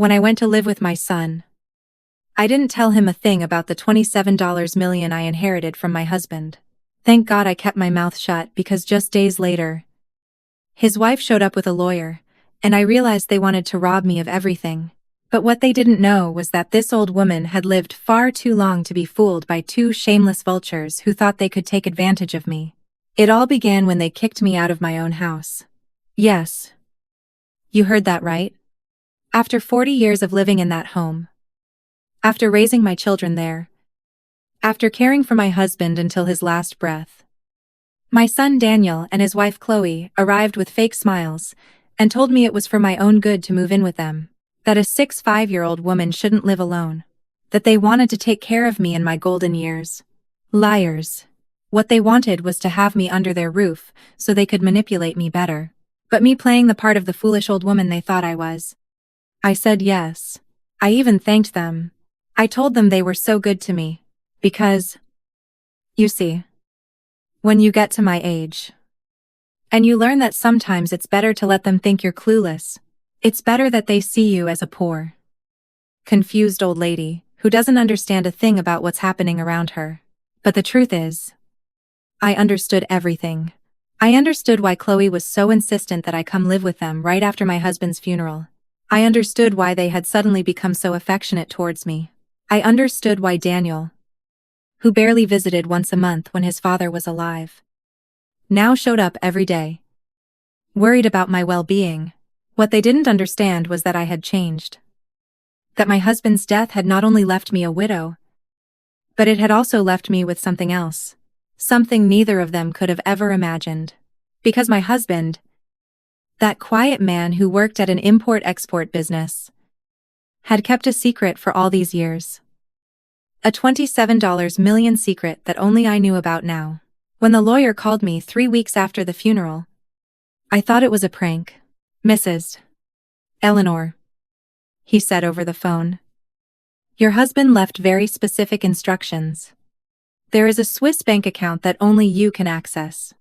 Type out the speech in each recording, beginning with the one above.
When I went to live with my son, I didn't tell him a thing about the $27 million I inherited from my husband. Thank God I kept my mouth shut because just days later, his wife showed up with a lawyer, and I realized they wanted to rob me of everything. But what they didn't know was that this old woman had lived far too long to be fooled by two shameless vultures who thought they could take advantage of me. It all began when they kicked me out of my own house. Yes. You heard that right. After 40 years of living in that home. After raising my children there. After caring for my husband until his last breath. My son Daniel and his wife Chloe arrived with fake smiles and told me it was for my own good to move in with them, that a 5-year-old woman shouldn't live alone, that they wanted to take care of me in my golden years. Liars. What they wanted was to have me under their roof so they could manipulate me better. But me playing the part of the foolish old woman they thought I was. I said yes. I even thanked them. I told them they were so good to me. Because, you see, when you get to my age, and you learn that sometimes it's better to let them think you're clueless, it's better that they see you as a poor, confused old lady who doesn't understand a thing about what's happening around her. But the truth is, I understood everything. I understood why Chloe was so insistent that I come live with them right after my husband's funeral. I understood why they had suddenly become so affectionate towards me. I understood why Daniel, who barely visited once a month when his father was alive, now showed up every day, worried about my well-being. What they didn't understand was that I had changed. That my husband's death had not only left me a widow, but it had also left me with something else. Something neither of them could have ever imagined. Because my husband, that quiet man who worked at an import-export business, had kept a secret for all these years. A $27 million secret that only I knew about now. When the lawyer called me 3 weeks after the funeral, I thought it was a prank. Mrs. Eleanor, he said over the phone. Your husband left very specific instructions. There is a Swiss bank account that only you can access.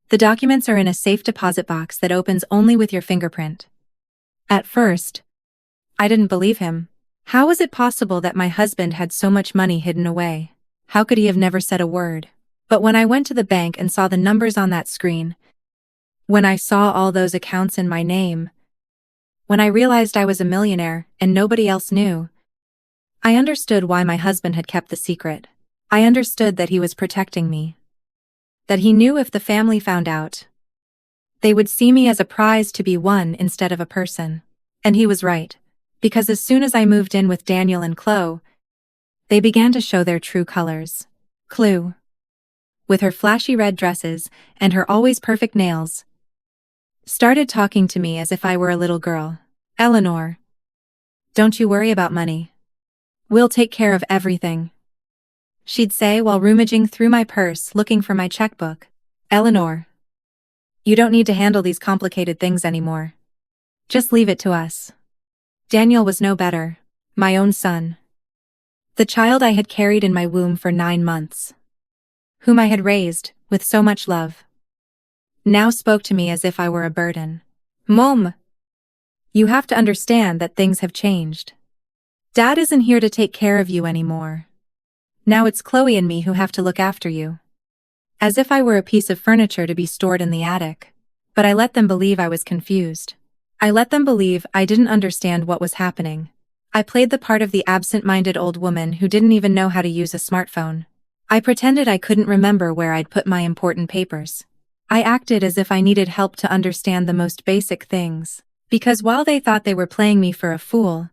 The documents are in a safe deposit box that opens only with your fingerprint. At first, I didn't believe him. How was it possible that my husband had so much money hidden away? How could he have never said a word? But when I went to the bank and saw the numbers on that screen, when I saw all those accounts in my name, when I realized I was a millionaire and nobody else knew, I understood why my husband had kept the secret. I understood that he was protecting me. That he knew if the family found out, they would see me as a prize to be won instead of a person. And he was right. Because as soon as I moved in with Daniel and Chloe, they began to show their true colors. Chloe, with her flashy red dresses and her always perfect nails, started talking to me as if I were a little girl. Eleanor, don't you worry about money. We'll take care of everything, she'd say while rummaging through my purse looking for my checkbook. Eleanor, you don't need to handle these complicated things anymore. Just leave it to us. Daniel was no better. My own son. The child I had carried in my womb for 9 months. Whom I had raised with so much love. Now spoke to me as if I were a burden. Mom, you have to understand that things have changed. Dad isn't here to take care of you anymore. Now it's Chloe and me who have to look after you. As if I were a piece of furniture to be stored in the attic. But I let them believe I was confused. I let them believe I didn't understand what was happening. I played the part of the absent-minded old woman who didn't even know how to use a smartphone. I pretended I couldn't remember where I'd put my important papers. I acted as if I needed help to understand the most basic things. Because while they thought they were playing me for a fool,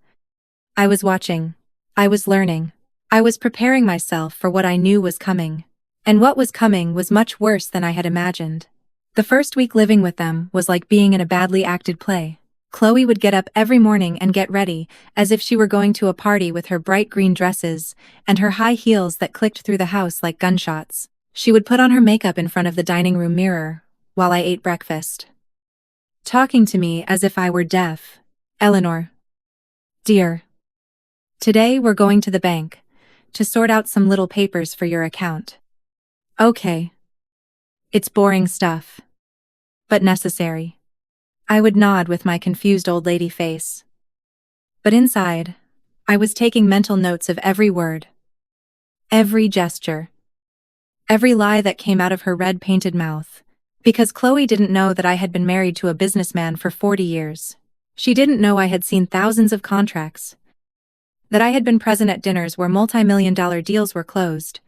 I was watching. I was learning. I was preparing myself for what I knew was coming. And what was coming was much worse than I had imagined. The first week living with them was like being in a badly acted play. Chloe would get up every morning and get ready, as if she were going to a party with her bright green dresses and her high heels that clicked through the house like gunshots. She would put on her makeup in front of the dining room mirror while I ate breakfast, talking to me as if I were deaf. Eleanor, dear, today we're going to the bank to sort out some little papers for your account. Okay. It's boring stuff, but necessary. I would nod with my confused old lady face. But inside, I was taking mental notes of every word, every gesture, every lie that came out of her red-painted mouth. Because Chloe didn't know that I had been married to a businessman for 40 years. She didn't know I had seen thousands of contracts, that I had been present at dinners where multi-million-dollar deals were closed,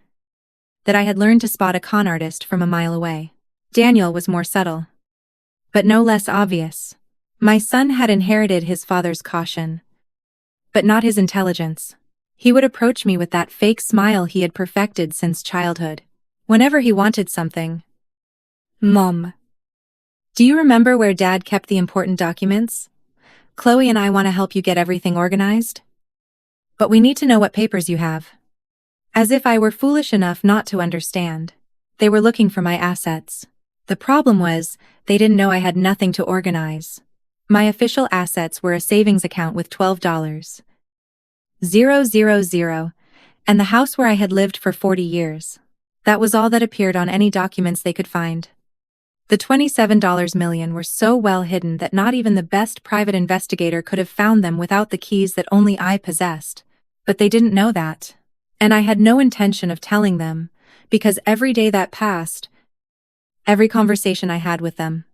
that I had learned to spot a con artist from a mile away. Daniel was more subtle, but no less obvious. My son had inherited his father's caution, but not his intelligence. He would approach me with that fake smile he had perfected since childhood. Whenever he wanted something. Mom, do you remember where Dad kept the important documents? Chloe and I want to help you get everything organized. But we need to know what papers you have. As if I were foolish enough not to understand. They were looking for my assets. The problem was, they didn't know I had nothing to organize. My official assets were a savings account with $12,000, and the house where I had lived for 40 years. That was all that appeared on any documents they could find. The $27 million were so well hidden that not even the best private investigator could have found them without the keys that only I possessed. But they didn't know that. And I had no intention of telling them, because every day that passed, every conversation I had with them,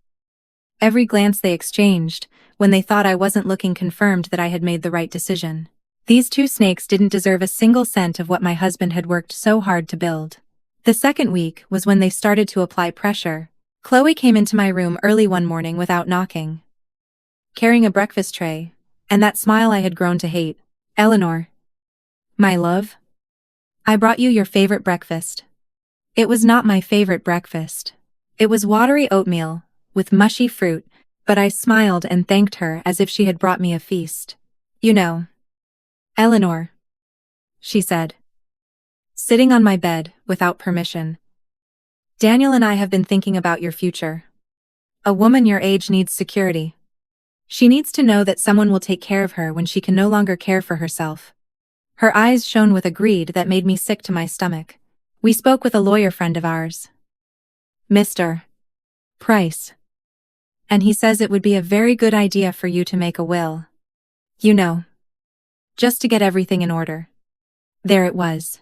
every glance they exchanged, when they thought I wasn't looking, confirmed that I had made the right decision. These two snakes didn't deserve a single cent of what my husband had worked so hard to build. The second week was when they started to apply pressure. Chloe came into my room early one morning without knocking, carrying a breakfast tray, and that smile I had grown to hate. Eleanor, my love, I brought you your favorite breakfast. It was not my favorite breakfast. It was watery oatmeal, with mushy fruit, but I smiled and thanked her as if she had brought me a feast. You know, Eleanor, she said, sitting on my bed, without permission. Daniel and I have been thinking about your future. A woman your age needs security. She needs to know that someone will take care of her when she can no longer care for herself. Her eyes shone with a greed that made me sick to my stomach. We spoke with a lawyer friend of ours, Mr. Price. And he says it would be a very good idea for you to make a will. You know, just to get everything in order. There it was.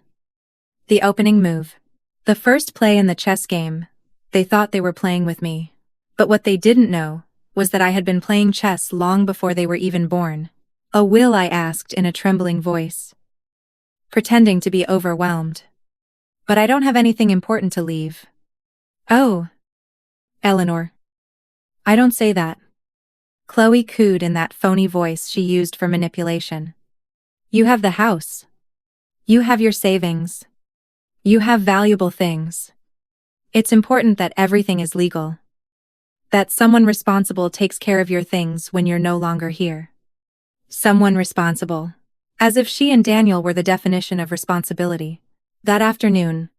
The opening move. The first play in the chess game. They thought they were playing with me. But what they didn't know was that I had been playing chess long before they were even born. A will, I asked in a trembling voice, pretending to be overwhelmed. But I don't have anything important to leave. Oh, Eleanor. I don't say that. Chloe cooed in that phony voice she used for manipulation. You have the house. You have your savings. You have valuable things. It's important that everything is legal. That someone responsible takes care of your things when you're no longer here. Someone responsible. As if she and Daniel were the definition of responsibility. That afternoon,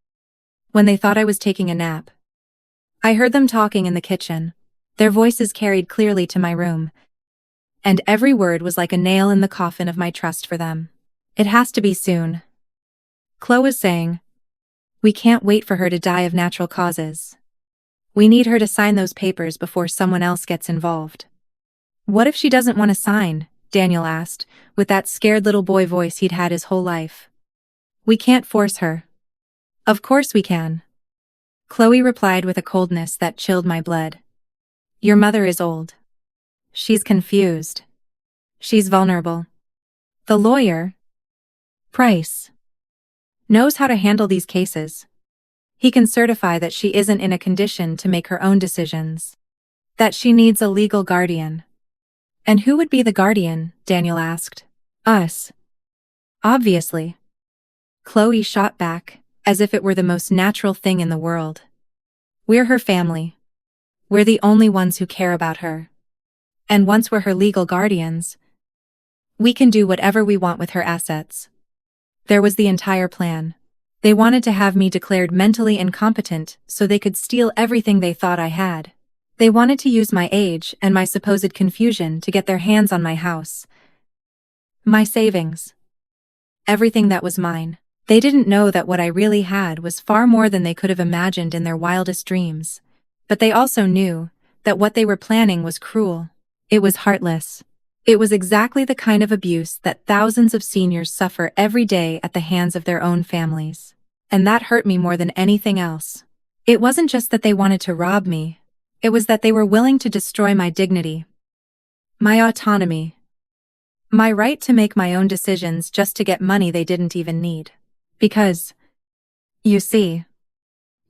when they thought I was taking a nap, I heard them talking in the kitchen. Their voices carried clearly to my room, and every word was like a nail in the coffin of my trust for them. It has to be soon, Chloe was saying. We can't wait for her to die of natural causes. We need her to sign those papers before someone else gets involved. What if she doesn't want to sign? Daniel asked, with that scared little boy voice he'd had his whole life. We can't force her. Of course we can. Chloe replied with a coldness that chilled my blood. Your mother is old. She's confused. She's vulnerable. The lawyer, Price, knows how to handle these cases. He can certify that she isn't in a condition to make her own decisions. That she needs a legal guardian. And who would be the guardian? Daniel asked. Us. Obviously. Chloe shot back, as if it were the most natural thing in the world. We're her family. We're the only ones who care about her. And once we're her legal guardians, we can do whatever we want with her assets. There was the entire plan. They wanted to have me declared mentally incompetent so they could steal everything they thought I had. They wanted to use my age and my supposed confusion to get their hands on my house. My savings. Everything that was mine. They didn't know that what I really had was far more than they could have imagined in their wildest dreams. But they also knew that what they were planning was cruel. It was heartless. It was exactly the kind of abuse that thousands of seniors suffer every day at the hands of their own families. And that hurt me more than anything else. It wasn't just that they wanted to rob me. It was that they were willing to destroy my dignity, my autonomy, my right to make my own decisions just to get money they didn't even need. Because, you see,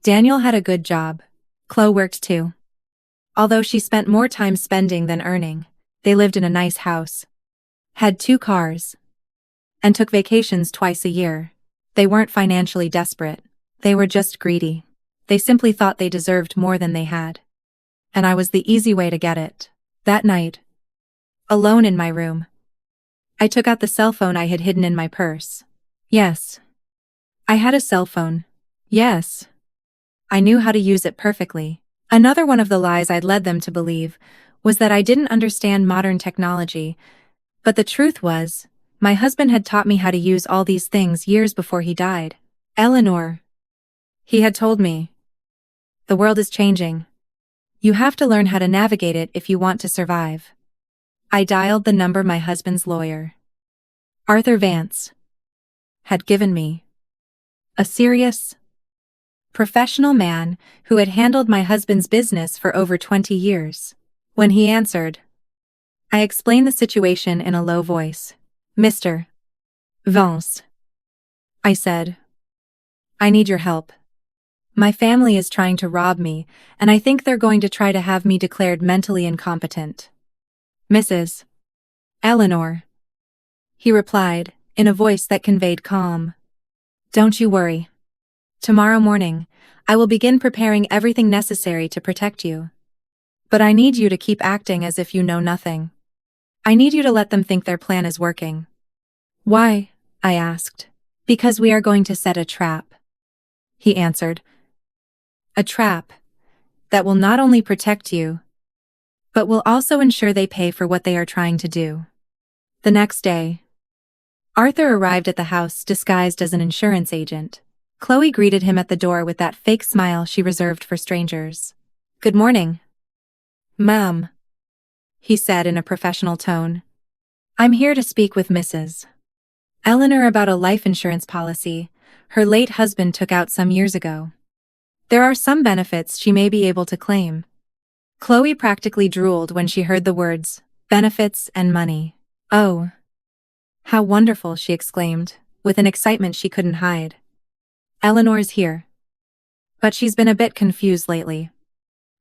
Daniel had a good job. Chloe worked too. Although she spent more time spending than earning, they lived in a nice house, had 2 cars, and took vacations twice a year. They weren't financially desperate. They were just greedy. They simply thought they deserved more than they had. And I was the easy way to get it. That night, alone in my room, I took out the cell phone I had hidden in my purse. Yes, I had a cell phone. Yes, I knew how to use it perfectly. Another one of the lies I'd led them to believe was that I didn't understand modern technology, but the truth was, my husband had taught me how to use all these things years before he died. Eleanor, he had told me, the world is changing. You have to learn how to navigate it if you want to survive. I dialed the number my husband's lawyer, Arthur Vance, had given me. A serious, professional man who had handled my husband's business for over 20 years. When he answered, I explained the situation in a low voice. Mr. Vance, I said, I need your help. My family is trying to rob me, and I think they're going to try to have me declared mentally incompetent. Mrs. Eleanor, he replied, in a voice that conveyed calm. Don't you worry. Tomorrow morning, I will begin preparing everything necessary to protect you. But I need you to keep acting as if you know nothing. I need you to let them think their plan is working. Why? I asked. Because we are going to set a trap, he answered. A trap that will not only protect you, but will also ensure they pay for what they are trying to do. The next day, Arthur arrived at the house disguised as an insurance agent. Chloe greeted him at the door with that fake smile she reserved for strangers. Good morning, Ma'am, he said in a professional tone. I'm here to speak with Mrs. Eleanor about a life insurance policy her late husband took out some years ago. There are some benefits she may be able to claim. Chloe practically drooled when she heard the words, benefits and money. Oh, how wonderful, she exclaimed, with an excitement she couldn't hide. Eleanor's here. But she's been a bit confused lately.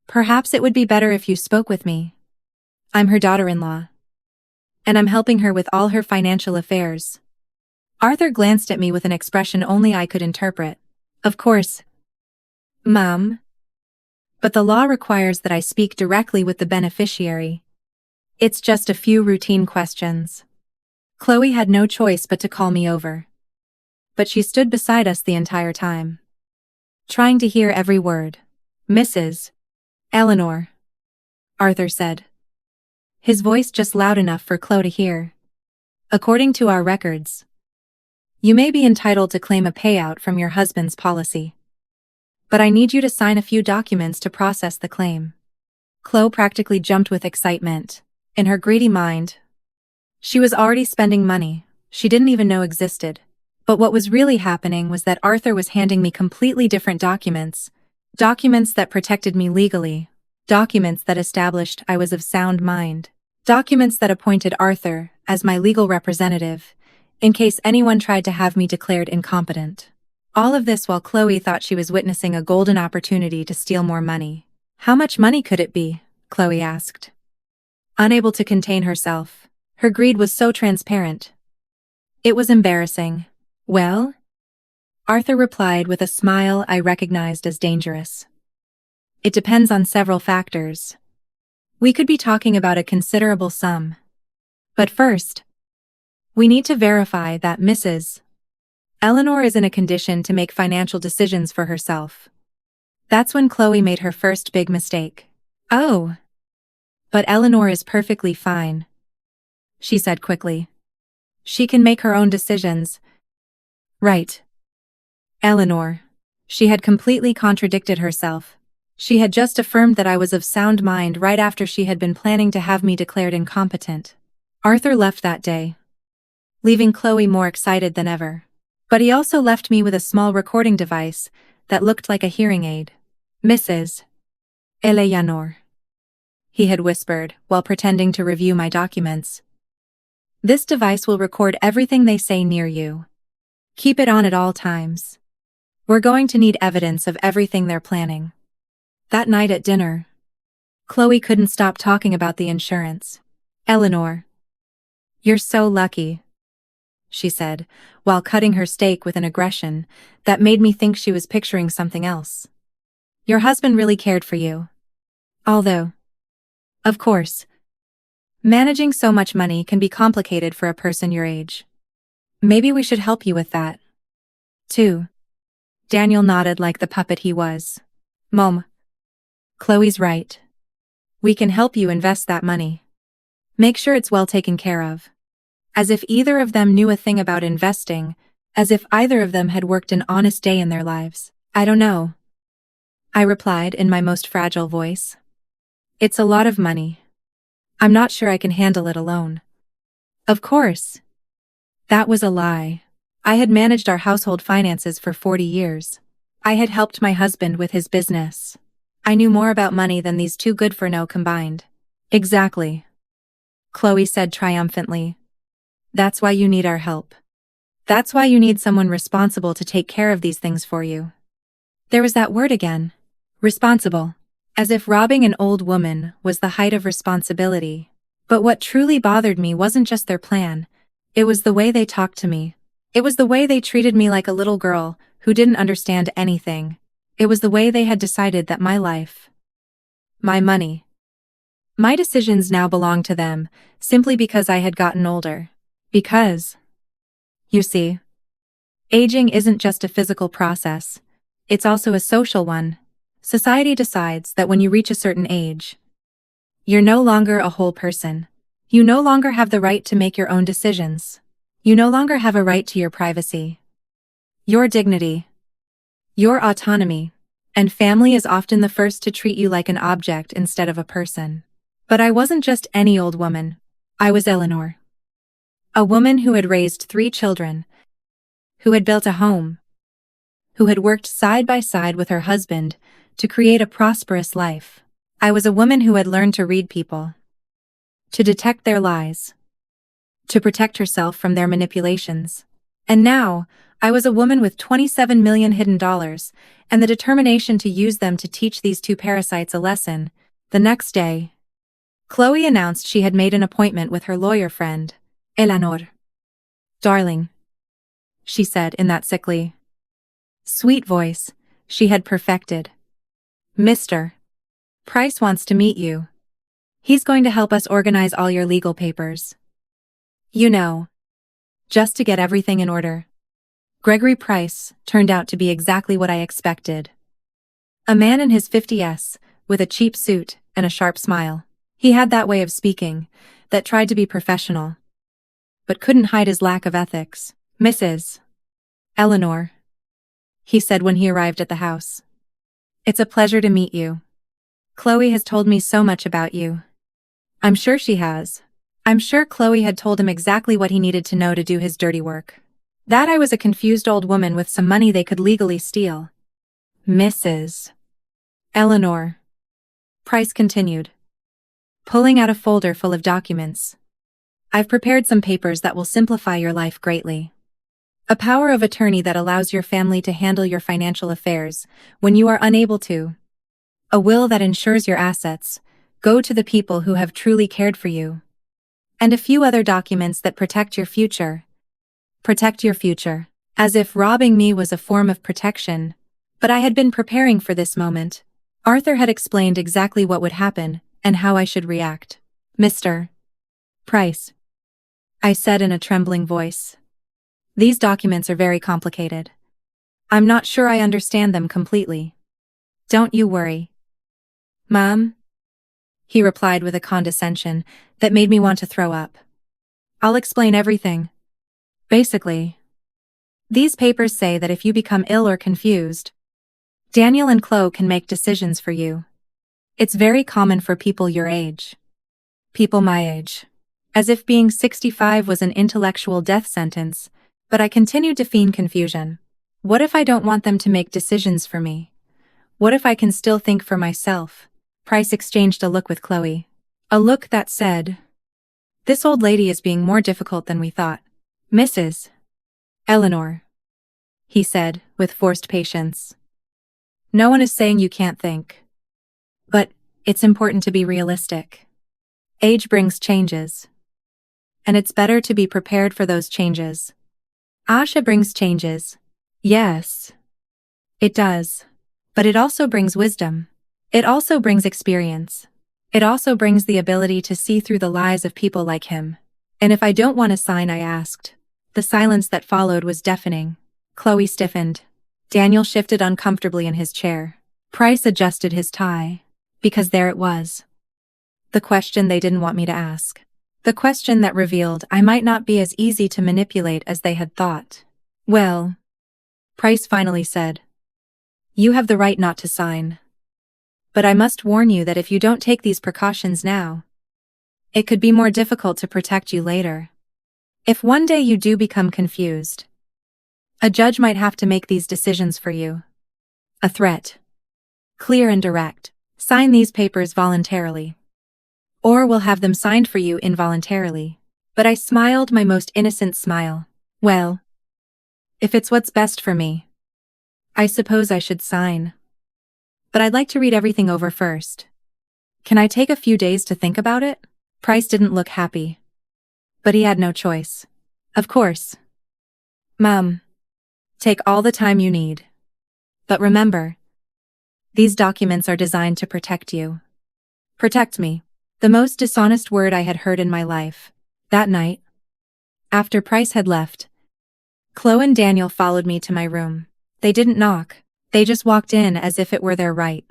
Perhaps it would be better if you spoke with me. I'm her daughter-in-law, and I'm helping her with all her financial affairs. Arthur glanced at me with an expression only I could interpret. Of course, Mom. But the law requires that I speak directly with the beneficiary. It's just a few routine questions. Chloe had no choice but to call me over. But she stood beside us the entire time, trying to hear every word. Mrs. Eleanor, Arthur said, his voice just loud enough for Chloe to hear. According to our records, you may be entitled to claim a payout from your husband's policy. But I need you to sign a few documents to process the claim. Chloe practically jumped with excitement. In her greedy mind, she was already spending money she didn't even know existed. But what was really happening was that Arthur was handing me completely different documents. Documents that protected me legally. Documents that established I was of sound mind. Documents that appointed Arthur as my legal representative, in case anyone tried to have me declared incompetent. All of this while Chloe thought she was witnessing a golden opportunity to steal more money. How much money could it be? Chloe asked. Unable to contain herself. Her greed was so transparent. It was embarrassing. Well? Arthur replied with a smile I recognized as dangerous. It depends on several factors. We could be talking about a considerable sum. But first, we need to verify that Mrs. Eleanor is in a condition to make financial decisions for herself. That's when Chloe made her first big mistake. Oh. But Eleanor is perfectly fine, she said quickly. She can make her own decisions. Right. Eleanor. She had completely contradicted herself. She had just affirmed that I was of sound mind right after she had been planning to have me declared incompetent. Arthur left that day, leaving Chloe more excited than ever. But he also left me with a small recording device that looked like a hearing aid. Mrs. Eleanor, he had whispered while pretending to review my documents. This device will record everything they say near you. Keep it on at all times. We're going to need evidence of everything they're planning. That night at dinner, Chloe couldn't stop talking about the insurance. Eleanor, you're so lucky, she said, while cutting her steak with an aggression that made me think she was picturing something else. Your husband really cared for you. Although, of course, managing so much money can be complicated for a person your age. Maybe we should help you with that, too. Daniel nodded like the puppet he was. Mom, Chloe's right. We can help you invest that money. Make sure it's well taken care of. As if either of them knew a thing about investing, as if either of them had worked an honest day in their lives. I don't know, I replied in my most fragile voice. It's a lot of money. I'm not sure I can handle it alone. Of course. That was a lie. I had managed our household finances for 40 years. I had helped my husband with his business. I knew more about money than these two good-for-no combined. Exactly, Chloe said triumphantly. That's why you need our help. That's why you need someone responsible to take care of these things for you. There was that word again. Responsible. As if robbing an old woman was the height of responsibility. But what truly bothered me wasn't just their plan. It was the way they talked to me. It was the way they treated me like a little girl who didn't understand anything. It was the way they had decided that my life, my money, my decisions now belonged to them, simply because I had gotten older. Because, you see, aging isn't just a physical process. It's also a social one. Society decides that when you reach a certain age, you're no longer a whole person. You no longer have the right to make your own decisions. You no longer have a right to your privacy, your dignity, your autonomy, and family is often the first to treat you like an object instead of a person. But I wasn't just any old woman. I was Eleanor. A woman who had raised 3 children, who had built a home, who had worked side by side with her husband to create a prosperous life. I was a woman who had learned to read people, to detect their lies, to protect herself from their manipulations. And now, I was a woman with 27 million hidden dollars, and the determination to use them to teach these two parasites a lesson. The next day, Chloe announced she had made an appointment with her lawyer friend, Eleanor. Darling, she said in that sickly, sweet voice she had perfected. Mr. Price wants to meet you. He's going to help us organize all your legal papers. You know, just to get everything in order. Gregory Price turned out to be exactly what I expected. A man in his 50s, with a cheap suit and a sharp smile. He had that way of speaking that tried to be professional, but couldn't hide his lack of ethics. Mrs. Eleanor, he said when he arrived at the house. It's a pleasure to meet you. Chloe has told me so much about you. I'm sure she has. I'm sure Chloe had told him exactly what he needed to know to do his dirty work. That I was a confused old woman with some money they could legally steal. Mrs. Eleanor, Price continued, pulling out a folder full of documents. I've prepared some papers that will simplify your life greatly. A power of attorney that allows your family to handle your financial affairs when you are unable to. A will that ensures your assets go to the people who have truly cared for you. And a few other documents that protect your future. Protect your future. As if robbing me was a form of protection. But I had been preparing for this moment. Arthur had explained exactly what would happen and how I should react. Mr. Price, I said in a trembling voice. These documents are very complicated. I'm not sure I understand them completely. Don't you worry. Mom? He replied with a condescension that made me want to throw up. I'll explain everything. Basically, these papers say that if you become ill or confused, Daniel and Chloe can make decisions for you. It's very common for people your age. People my age. as if being 65 was an intellectual death sentence, but I continued to feign confusion. What if I don't want them to make decisions for me? What if I can still think for myself? Price exchanged a look with Chloe. A look that said, "This old lady is being more difficult than we thought." "Mrs. Eleanor," he said, with forced patience. "No one is saying you can't think. But it's important to be realistic. Age brings changes. And it's better to be prepared for those changes." "Asha brings changes." "Yes. It does. But it also brings wisdom. It also brings experience. It also brings the ability to see through the lies of people like him." "And if I don't want to sign?" I asked. The silence that followed was deafening. Chloe stiffened. Daniel shifted uncomfortably in his chair. Price adjusted his tie. Because there it was. The question they didn't want me to ask. The question that revealed I might not be as easy to manipulate as they had thought. "Well," Price finally said, "you have the right not to sign. But I must warn you that if you don't take these precautions now, it could be more difficult to protect you later. If one day you do become confused, a judge might have to make these decisions for you." A threat. Clear and direct. "Sign these papers voluntarily. Or we'll have them signed for you involuntarily." But I smiled my most innocent smile. "Well, if it's what's best for me, I suppose I should sign. But I'd like to read everything over first. Can I take a few days to think about it?" Price didn't look happy. But he had no choice. "Of course. Mom. Take all the time you need. But remember, these documents are designed to protect you." Protect me. The most dishonest word I had heard in my life. That night, after Price had left, Chloe and Daniel followed me to my room. They didn't knock. They just walked in as if it were their right.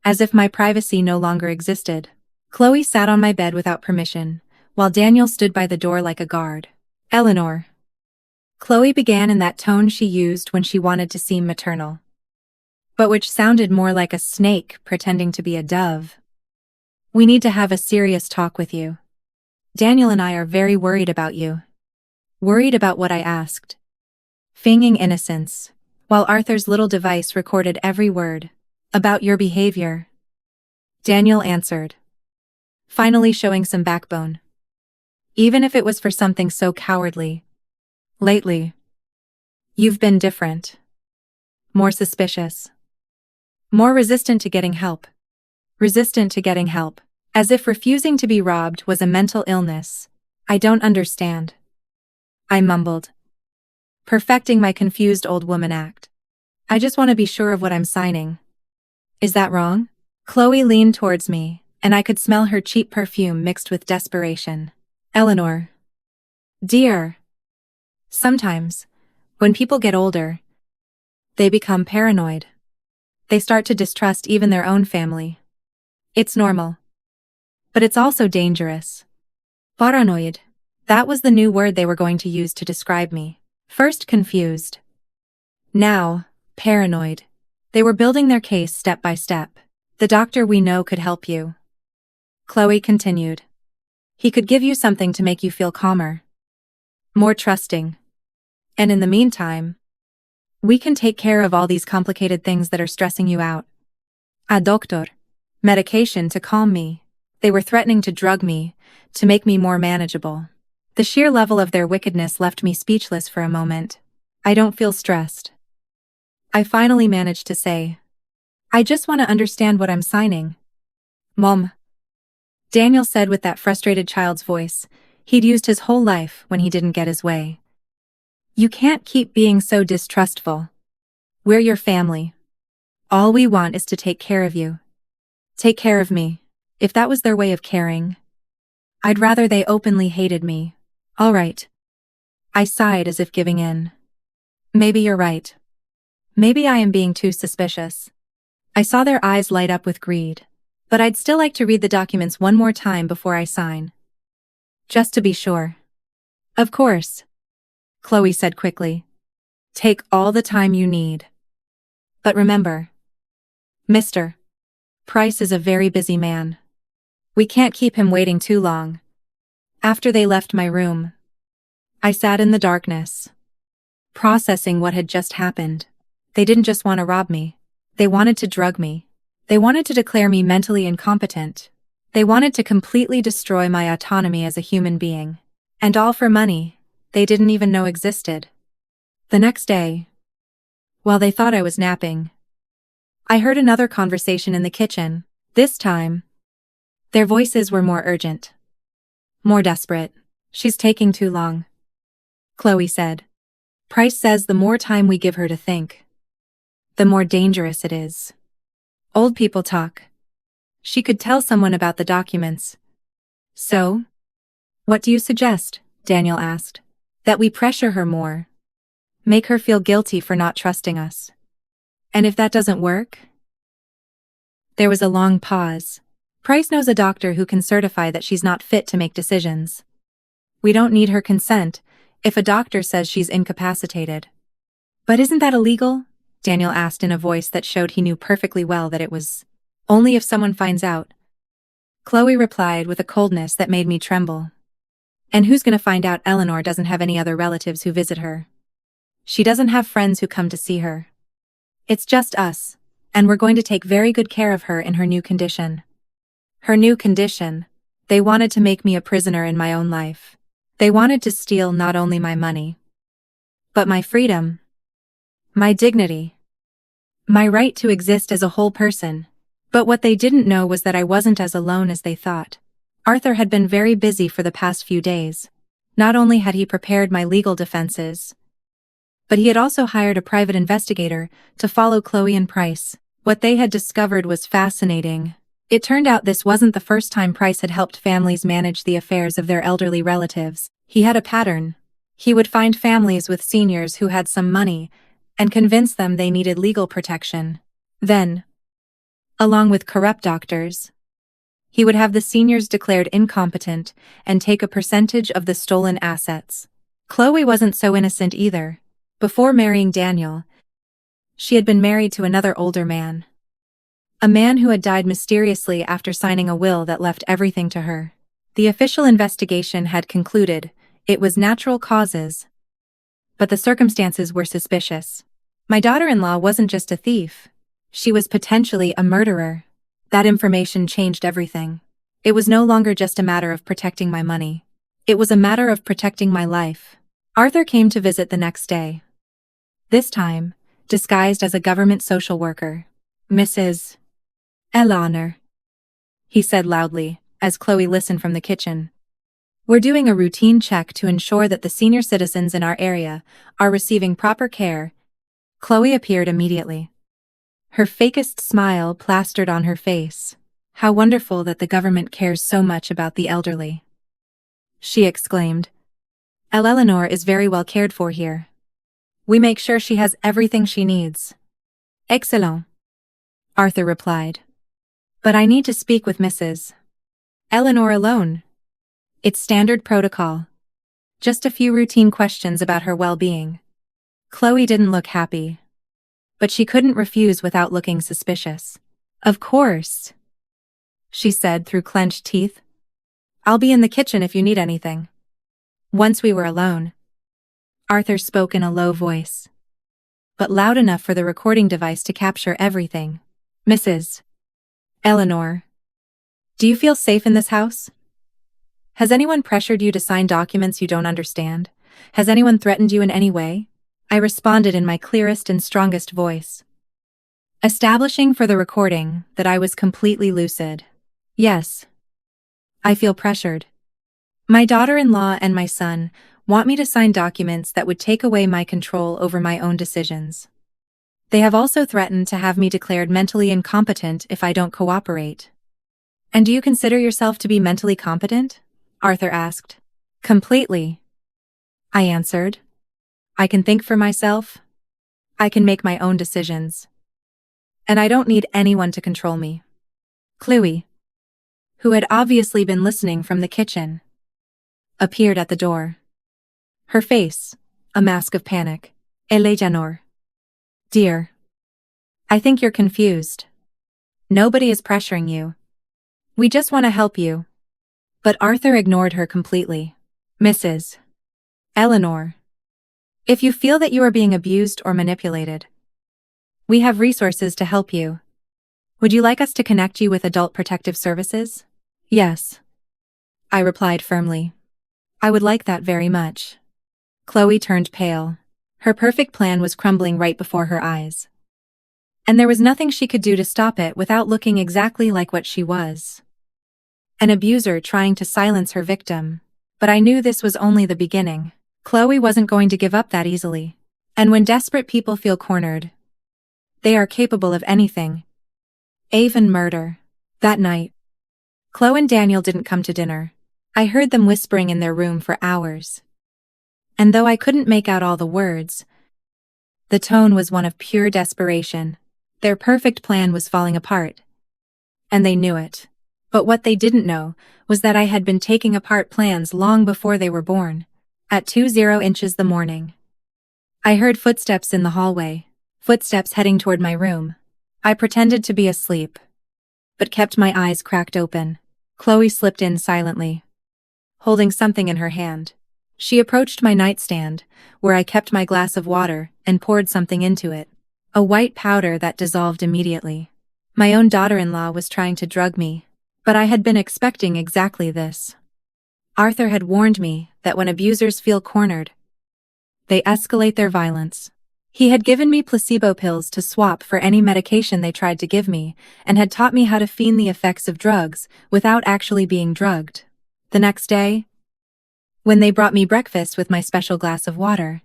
As if my privacy no longer existed. Chloe sat on my bed without permission, while Daniel stood by the door like a guard. "Eleanor," Chloe began in that tone she used when she wanted to seem maternal, but which sounded more like a snake pretending to be a dove. "We need to have a serious talk with you. Daniel and I are very worried about you." Worried about what? I asked, feigning innocence, while Arthur's little device recorded every word. "About your behavior," Daniel answered, finally showing some backbone. "Even if it was for something so cowardly. Lately, you've been different. More suspicious. More resistant to getting help. Resistant to getting help. As if refusing to be robbed was a mental illness. I don't understand," I mumbled, perfecting my confused old woman act. "I just want to be sure of what I'm signing." "Is that wrong?" Chloe leaned towards me, and I could smell her cheap perfume mixed with desperation. "Eleanor. Dear. Sometimes, when people get older, they become paranoid. They start to distrust even their own family. It's normal. But it's also dangerous." Paranoid. That was the new word they were going to use to describe me. First confused. Now, paranoid. They were building their case step by step. "The doctor we know could help you," Chloe continued. "He could give you something to make you feel calmer. More trusting. And in the meantime, we can take care of all these complicated things that are stressing you out. A doctor. Medication to calm me. They were threatening to drug me, to make me more manageable." The sheer level of their wickedness left me speechless for a moment. "I don't feel stressed," I finally managed to say. "I just want to understand what I'm signing." "Mom," Daniel said with that frustrated child's voice he'd used his whole life when he didn't get his way. "You can't keep being so distrustful. We're your family. All we want is to take care of you. Take care of me. If that was their way of caring, I'd rather they openly hated me." "All right." I sighed as if giving in. "Maybe you're right. Maybe I am being too suspicious." I saw their eyes light up with greed. "But I'd still like to read the documents one more time before I sign. Just to be sure." "Of course," Chloe said quickly. "Take all the time you need. But remember, Mr. Price is a very busy man. We can't keep him waiting too long." After they left my room, I sat in the darkness, processing what had just happened. They didn't just want to rob me. They wanted to drug me. They wanted to declare me mentally incompetent. They wanted to completely destroy my autonomy as a human being. And all for money they didn't even know existed. The next day, while they thought I was napping, I heard another conversation in the kitchen. This time, their voices were more urgent, more desperate. "She's taking too long," Chloe said. "Price says the more time we give her to think, the more dangerous it is. Old people talk. She could tell someone about the documents." "So? What do you suggest?" Daniel asked. "That we pressure her more. Make her feel guilty for not trusting us. And if that doesn't work?" There was a long pause. "Price knows a doctor who can certify that she's not fit to make decisions. We don't need her consent if a doctor says she's incapacitated." "But isn't that illegal?" Daniel asked in a voice that showed he knew perfectly well that it was. "Only if someone finds out," Chloe replied with a coldness that made me tremble. "And who's gonna find out? Eleanor doesn't have any other relatives who visit her. She doesn't have friends who come to see her. It's just us, and we're going to take very good care of her in her new condition." Her new condition. They wanted to make me a prisoner in my own life. They wanted to steal not only my money, but my freedom, my dignity, my right to exist as a whole person. But what they didn't know was that I wasn't as alone as they thought. Arthur had been very busy for the past few days. Not only had he prepared my legal defenses, but he had also hired a private investigator to follow Chloe and Price. What they had discovered was fascinating. It turned out this wasn't the first time Price had helped families manage the affairs of their elderly relatives. He had a pattern. He would find families with seniors who had some money and convince them they needed legal protection. Then, along with corrupt doctors, he would have the seniors declared incompetent and take a percentage of the stolen assets. Chloe wasn't so innocent either. Before marrying Daniel, she had been married to another older man. A man who had died mysteriously after signing a will that left everything to her. The official investigation had concluded it was natural causes, but the circumstances were suspicious. My daughter-in-law wasn't just a thief. She was potentially a murderer. That information changed everything. It was no longer just a matter of protecting my money. It was a matter of protecting my life. Arthur came to visit the next day. This time, disguised as a government social worker. "Mrs. Eleanor," he said loudly, as Chloe listened from the kitchen. "We're doing a routine check to ensure that the senior citizens in our area are receiving proper care." Chloe appeared immediately. Her fakest smile plastered on her face. "How wonderful that the government cares so much about the elderly," she exclaimed. "Eleanor is very well cared for here. We make sure she has everything she needs." "Excellent," Arthur replied. "But I need to speak with Mrs. Eleanor alone. It's standard protocol. Just a few routine questions about her well-being." Chloe didn't look happy, but she couldn't refuse without looking suspicious. "Of course," she said through clenched teeth. "I'll be in the kitchen if you need anything." Once we were alone, Arthur spoke in a low voice, but loud enough for the recording device to capture everything. "Mrs. Eleanor, do you feel safe in this house? Has anyone pressured you to sign documents you don't understand? Has anyone threatened you in any way?" I responded in my clearest and strongest voice, establishing for the recording that I was completely lucid. "Yes. I feel pressured. My daughter-in-law and my son want me to sign documents that would take away my control over my own decisions. They have also threatened to have me declared mentally incompetent if I don't cooperate." "And do you consider yourself to be mentally competent?" Arthur asked. "Completely," I answered. "I can think for myself. I can make my own decisions. And I don't need anyone to control me." Chloe, who had obviously been listening from the kitchen, appeared at the door. Her face, a mask of panic. "Eleanor. Dear. I think you're confused. Nobody is pressuring you. We just want to help you. But Arthur ignored her completely. Mrs. Eleanor, if you feel that you are being abused or manipulated, we have resources to help you. Would you like us to connect you with Adult Protective Services? Yes, I replied firmly. I would like that very much. Chloe turned pale. Her perfect plan was crumbling right before her eyes. And there was nothing she could do to stop it without looking exactly like what she was. An abuser trying to silence her victim. But I knew this was only the beginning. Chloe wasn't going to give up that easily. And when desperate people feel cornered, they are capable of anything. Even murder. That night, Chloe and Daniel didn't come to dinner. I heard them whispering in their room for hours. And though I couldn't make out all the words, the tone was one of pure desperation. Their perfect plan was falling apart. And they knew it. But what they didn't know was that I had been taking apart plans long before they were born. At 20 inches the morning, I heard footsteps in the hallway, footsteps heading toward my room. I pretended to be asleep, but kept my eyes cracked open. Chloe slipped in silently, holding something in her hand. She approached my nightstand, where I kept my glass of water, and poured something into it. A white powder that dissolved immediately. My own daughter-in-law was trying to drug me, but I had been expecting exactly this. Arthur had warned me that when abusers feel cornered, they escalate their violence. He had given me placebo pills to swap for any medication they tried to give me, and had taught me how to fiend the effects of drugs without actually being drugged. The next day, when they brought me breakfast with my special glass of water,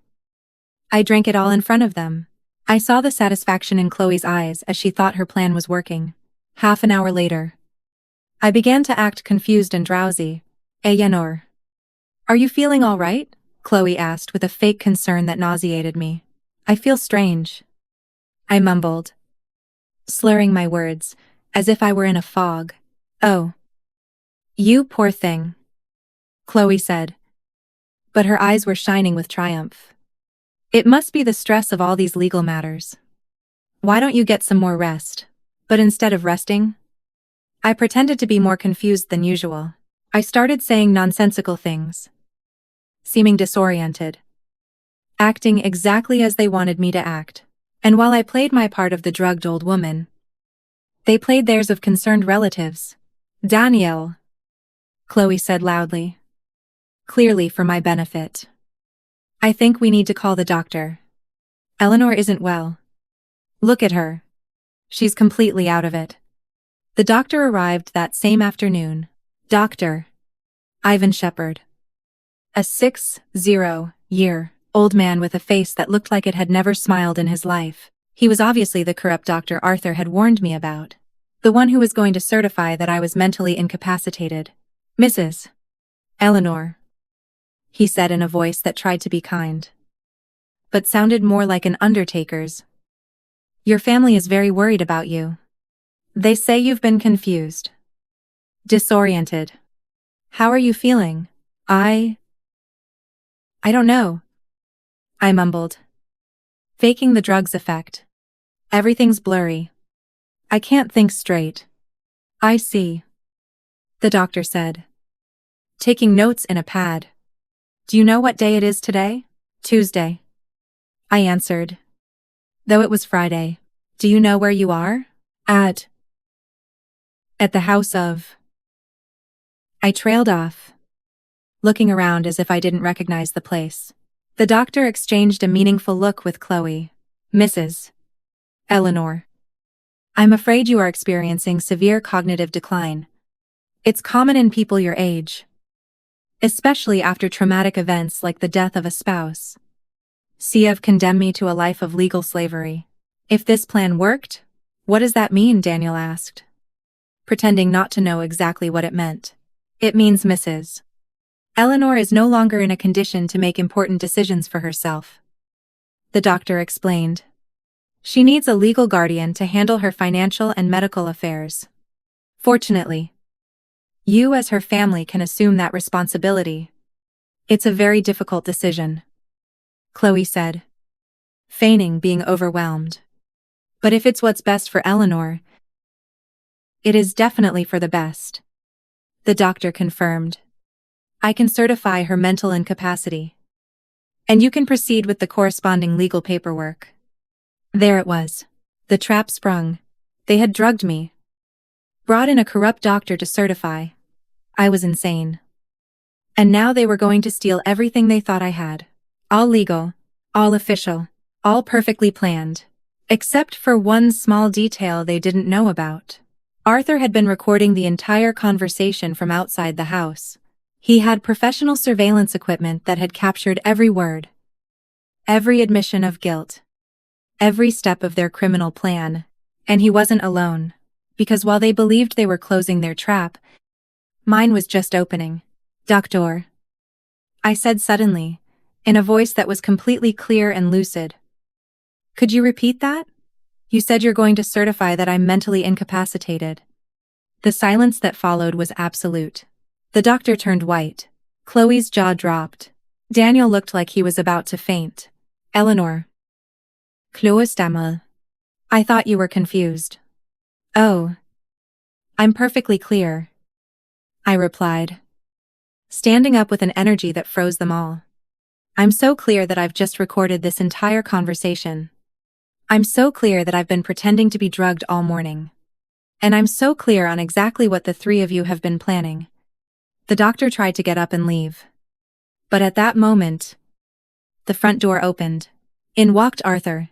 I drank it all in front of them. I saw the satisfaction in Chloe's eyes as she thought her plan was working. Half an hour later, I began to act confused and drowsy. Eleanor, are you feeling all right? Chloe asked with a fake concern that nauseated me. I feel strange, I mumbled, slurring my words, as if I were in a fog. Oh, you poor thing, Chloe said, but her eyes were shining with triumph. It must be the stress of all these legal matters. Why don't you get some more rest? But instead of resting, I pretended to be more confused than usual. I started saying nonsensical things, seeming disoriented, acting exactly as they wanted me to act. And while I played my part of the drugged old woman, they played theirs of concerned relatives. Daniel, Chloe said loudly, clearly for my benefit. I think we need to call the doctor. Eleanor isn't well. Look at her. She's completely out of it. The doctor arrived that same afternoon. Dr. Ivan Shepard. A 60-year-old man with a face that looked like it had never smiled in his life. He was obviously the corrupt doctor Arthur had warned me about. The one who was going to certify that I was mentally incapacitated. Mrs. Eleanor, he said in a voice that tried to be kind, but sounded more like an undertaker's. Your family is very worried about you. They say you've been confused, disoriented. How are you feeling? I don't know, I mumbled, faking the drug's effect. Everything's blurry. I can't think straight. I see, the doctor said, taking notes in a pad. Do you know what day it is today? Tuesday, I answered, though it was Friday. Do you know where you are? At the house of. I trailed off, looking around as if I didn't recognize the place. The doctor exchanged a meaningful look with Chloe. Mrs. Eleanor, I'm afraid you are experiencing severe cognitive decline. It's common in people your age, especially after traumatic events like the death of a spouse. Siev condemned me to a life of legal slavery. If this plan worked, what does that mean? Daniel asked, pretending not to know exactly what it meant. It means Mrs. Eleanor is no longer in a condition to make important decisions for herself, the doctor explained. She needs a legal guardian to handle her financial and medical affairs. Fortunately, you as her family can assume that responsibility. It's a very difficult decision, Chloe said, feigning being overwhelmed. But if it's what's best for Eleanor, it is definitely for the best. The doctor confirmed. I can certify her mental incapacity. And you can proceed with the corresponding legal paperwork. There it was. The trap sprung. They had drugged me. Brought in a corrupt doctor to certify. I was insane. And now they were going to steal everything they thought I had. All legal. All official. All perfectly planned. Except for one small detail they didn't know about. Arthur had been recording the entire conversation from outside the house. He had professional surveillance equipment that had captured every word. Every admission of guilt. Every step of their criminal plan. And he wasn't alone. Because while they believed they were closing their trap, mine was just opening. Doctor. I said suddenly, in a voice that was completely clear and lucid. Could you repeat that? You said you're going to certify that I'm mentally incapacitated. The silence that followed was absolute. The doctor turned white. Chloe's jaw dropped. Daniel looked like he was about to faint. Eleanor. Chloe stammered. I thought you were confused. Oh. I'm perfectly clear. I replied, standing up with an energy that froze them all. I'm so clear that I've just recorded this entire conversation. I'm so clear that I've been pretending to be drugged all morning. And I'm so clear on exactly what the three of you have been planning. The doctor tried to get up and leave. But at that moment, the front door opened. In walked Arthur.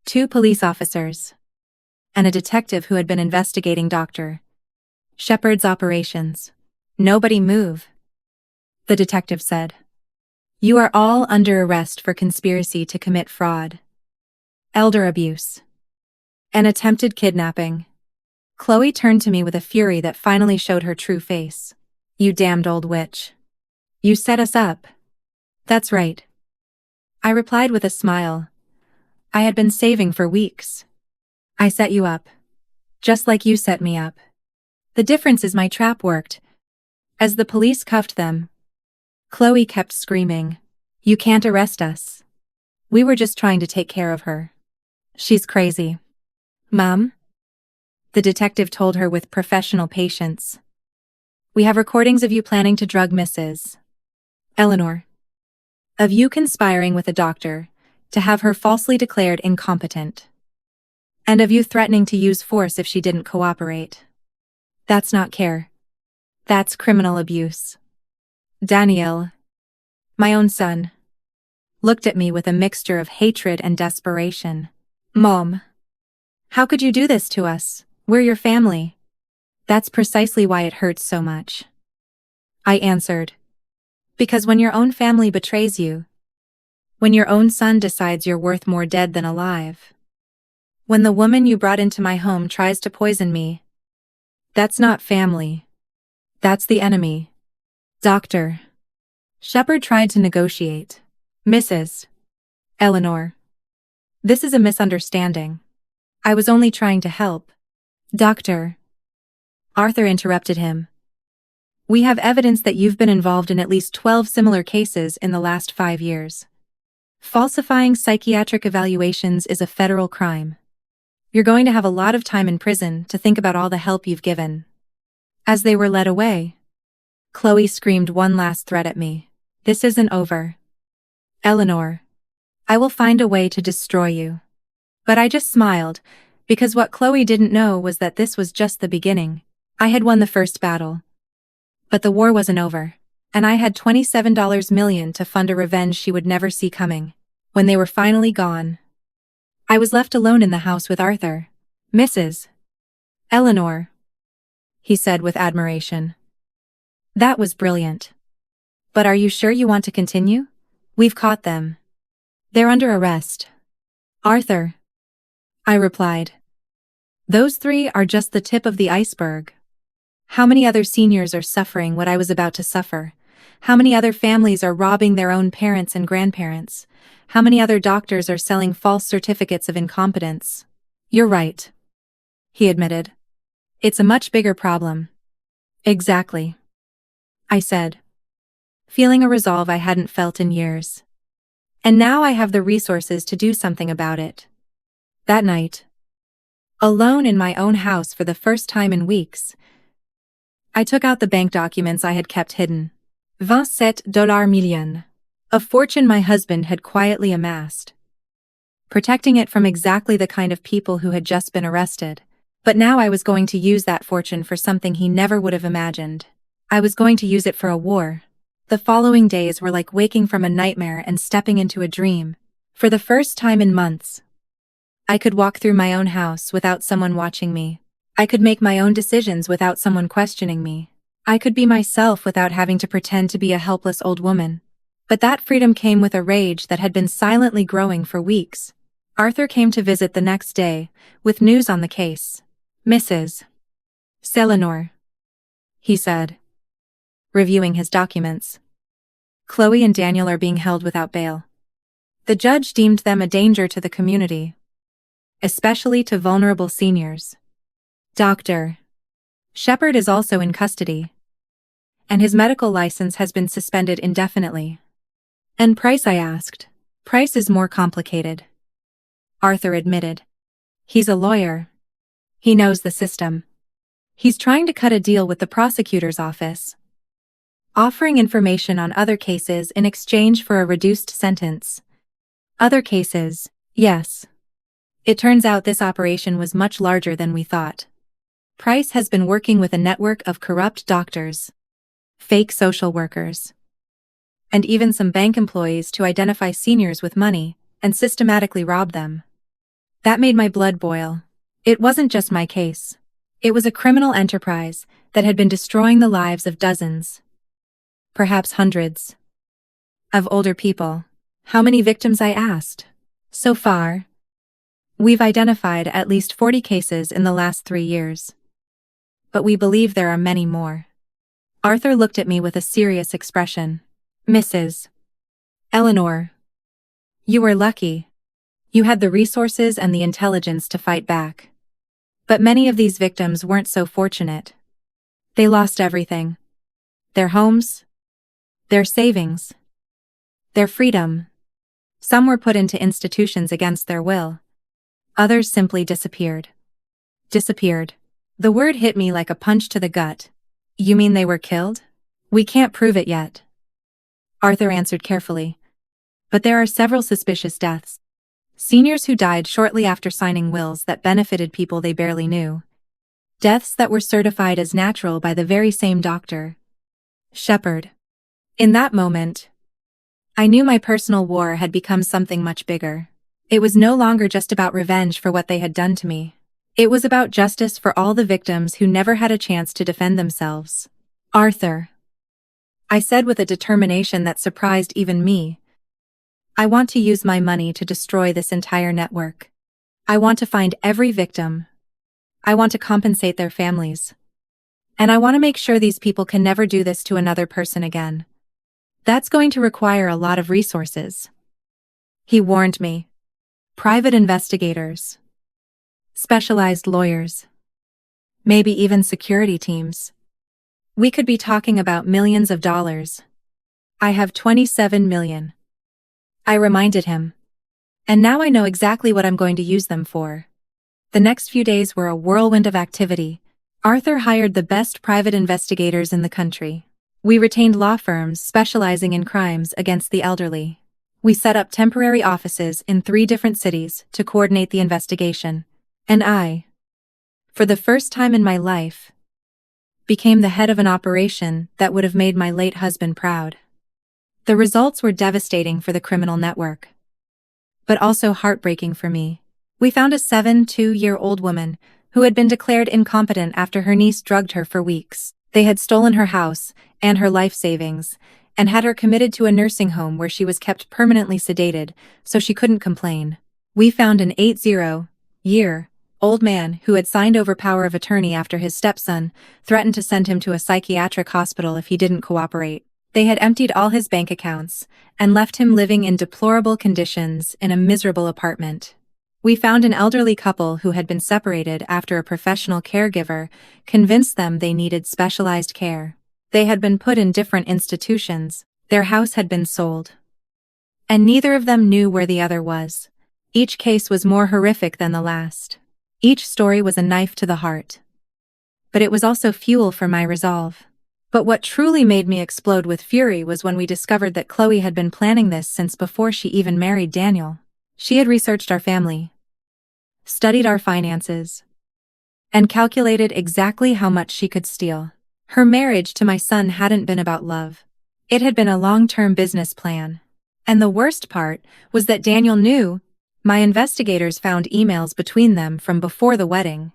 2 police officers. And a detective who had been investigating Dr. Shepard's operations. Nobody move. The detective said. You are all under arrest for conspiracy to commit fraud. Elder abuse. And attempted kidnapping. Chloe turned to me with a fury that finally showed her true face. You damned old witch. You set us up. That's right. I replied with a smile. I had been saving for weeks. I set you up. Just like you set me up. The difference is my trap worked. As the police cuffed them, Chloe kept screaming, You can't arrest us. We were just trying to take care of her. She's crazy. Mom? The detective told her with professional patience. We have recordings of you planning to drug Mrs. Eleanor. Of you conspiring with a doctor to have her falsely declared incompetent. And of you threatening to use force if she didn't cooperate. That's not care. That's criminal abuse. Daniel, my own son, looked at me with a mixture of hatred and desperation. Mom, how could you do this to us? We're your family. That's precisely why it hurts so much. I answered. Because when your own family betrays you, when your own son decides you're worth more dead than alive, when the woman you brought into my home tries to poison me, that's not family. That's the enemy. Dr. Shepard tried to negotiate. Mrs. Eleanor. This is a misunderstanding. I was only trying to help. Doctor. Arthur interrupted him. We have evidence that you've been involved in at least 12 similar cases in the last 5 years. Falsifying psychiatric evaluations is a federal crime. You're going to have a lot of time in prison to think about all the help you've given. As they were led away, Chloe screamed one last threat at me. This isn't over. Eleanor, I will find a way to destroy you. But I just smiled, because what Chloe didn't know was that this was just the beginning. I had won the first battle. But the war wasn't over, and I had $27 million to fund a revenge she would never see coming. When they were finally gone, I was left alone in the house with Arthur. Mrs. Eleanor, he said with admiration. That was brilliant. But are you sure you want to continue? We've caught them. They're under arrest. Arthur, I replied. Those 3 are just the tip of the iceberg. How many other seniors are suffering what I was about to suffer? How many other families are robbing their own parents and grandparents? How many other doctors are selling false certificates of incompetence? You're right, he admitted. It's a much bigger problem. Exactly, I said, feeling a resolve I hadn't felt in years. And now I have the resources to do something about it. That night, alone in my own house for the first time in weeks, I took out the bank documents I had kept hidden. $27 million. A fortune my husband had quietly amassed, protecting it from exactly the kind of people who had just been arrested. But now I was going to use that fortune for something he never would have imagined. I was going to use it for a war. The following days were like waking from a nightmare and stepping into a dream. For the first time in months, I could walk through my own house without someone watching me. I could make my own decisions without someone questioning me. I could be myself without having to pretend to be a helpless old woman. But that freedom came with a rage that had been silently growing for weeks. Arthur came to visit the next day, with news on the case. Mrs. Eleanor, he said, reviewing his documents. Chloe and Daniel are being held without bail. The judge deemed them a danger to the community, especially to vulnerable seniors. Dr. Shepard is also in custody, and his medical license has been suspended indefinitely. And Price, I asked. Price is more complicated, Arthur admitted. He's a lawyer. He knows the system. He's trying to cut a deal with the prosecutor's office, offering information on other cases in exchange for a reduced sentence. Other cases, yes. It turns out this operation was much larger than we thought. Price has been working with a network of corrupt doctors, fake social workers, and even some bank employees to identify seniors with money and systematically rob them. That made my blood boil. It wasn't just my case. It was a criminal enterprise that had been destroying the lives of dozens, perhaps hundreds, of older people. How many victims, I asked. So far, we've identified at least 40 cases in the last 3 years. But we believe there are many more. Arthur looked at me with a serious expression. Mrs. Eleanor, you were lucky. You had the resources and the intelligence to fight back. But many of these victims weren't so fortunate. They lost everything. Their homes, their savings, their freedom. Some were put into institutions against their will. Others simply disappeared. Disappeared. The word hit me like a punch to the gut. You mean they were killed? We can't prove it yet, Arthur answered carefully. But there are several suspicious deaths. Seniors who died shortly after signing wills that benefited people they barely knew. Deaths that were certified as natural by the very same doctor, Shepard. In that moment, I knew my personal war had become something much bigger. It was no longer just about revenge for what they had done to me. It was about justice for all the victims who never had a chance to defend themselves. Arthur, I said with a determination that surprised even me, I want to use my money to destroy this entire network. I want to find every victim. I want to compensate their families. And I want to make sure these people can never do this to another person again. That's going to require a lot of resources. He warned me. Private investigators. Specialized lawyers. Maybe even security teams. We could be talking about millions of dollars. I have 27 million. I reminded him. And now I know exactly what I'm going to use them for. The next few days were a whirlwind of activity. Arthur hired the best private investigators in the country. We retained law firms specializing in crimes against the elderly. We set up temporary offices in 3 different cities to coordinate the investigation. And I, for the first time in my life, became the head of an operation that would have made my late husband proud. The results were devastating for the criminal network, but also heartbreaking for me. We found a 72-year-old woman who had been declared incompetent after her niece drugged her for weeks. They had stolen her house and her life savings, and had her committed to a nursing home where she was kept permanently sedated, so she couldn't complain. We found an 80-year-old man who had signed over power of attorney after his stepson threatened to send him to a psychiatric hospital if he didn't cooperate. They had emptied all his bank accounts and left him living in deplorable conditions in a miserable apartment. We found an elderly couple who had been separated after a professional caregiver convinced them they needed specialized care. They had been put in different institutions, their house had been sold, and neither of them knew where the other was. Each case was more horrific than the last. Each story was a knife to the heart. but it was also fuel for my resolve. But what truly made me explode with fury was when we discovered that Chloe had been planning this since before she even married Daniel. She had researched our family, studied our finances, and calculated exactly how much she could steal. Her marriage to my son hadn't been about love. It had been a long-term business plan. And the worst part was that Daniel knew. My investigators found emails between them from before the wedding,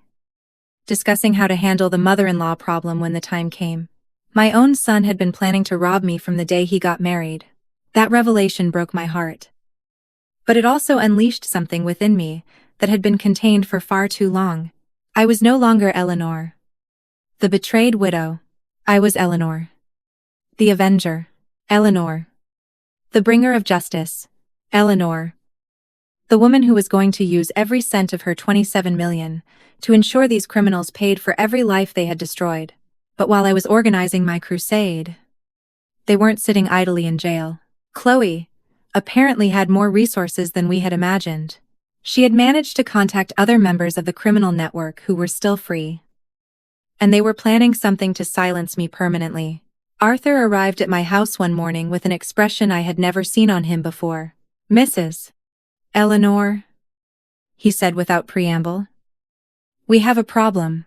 discussing how to handle the mother-in-law problem when the time came. My own son had been planning to rob me from the day he got married. That revelation broke my heart. But it also unleashed something within me that had been contained for far too long. I was no longer Eleanor, the betrayed widow. I was Eleanor, the avenger. Eleanor, the bringer of justice. Eleanor, the woman who was going to use every cent of her 27 million to ensure these criminals paid for every life they had destroyed. But while I was organizing my crusade, they weren't sitting idly in jail. Chloe apparently had more resources than we had imagined. She had managed to contact other members of the criminal network who were still free. And they were planning something to silence me permanently. Arthur arrived at my house one morning with an expression I had never seen on him before. "Mrs. Eleanor," he said without preamble, "we have a problem.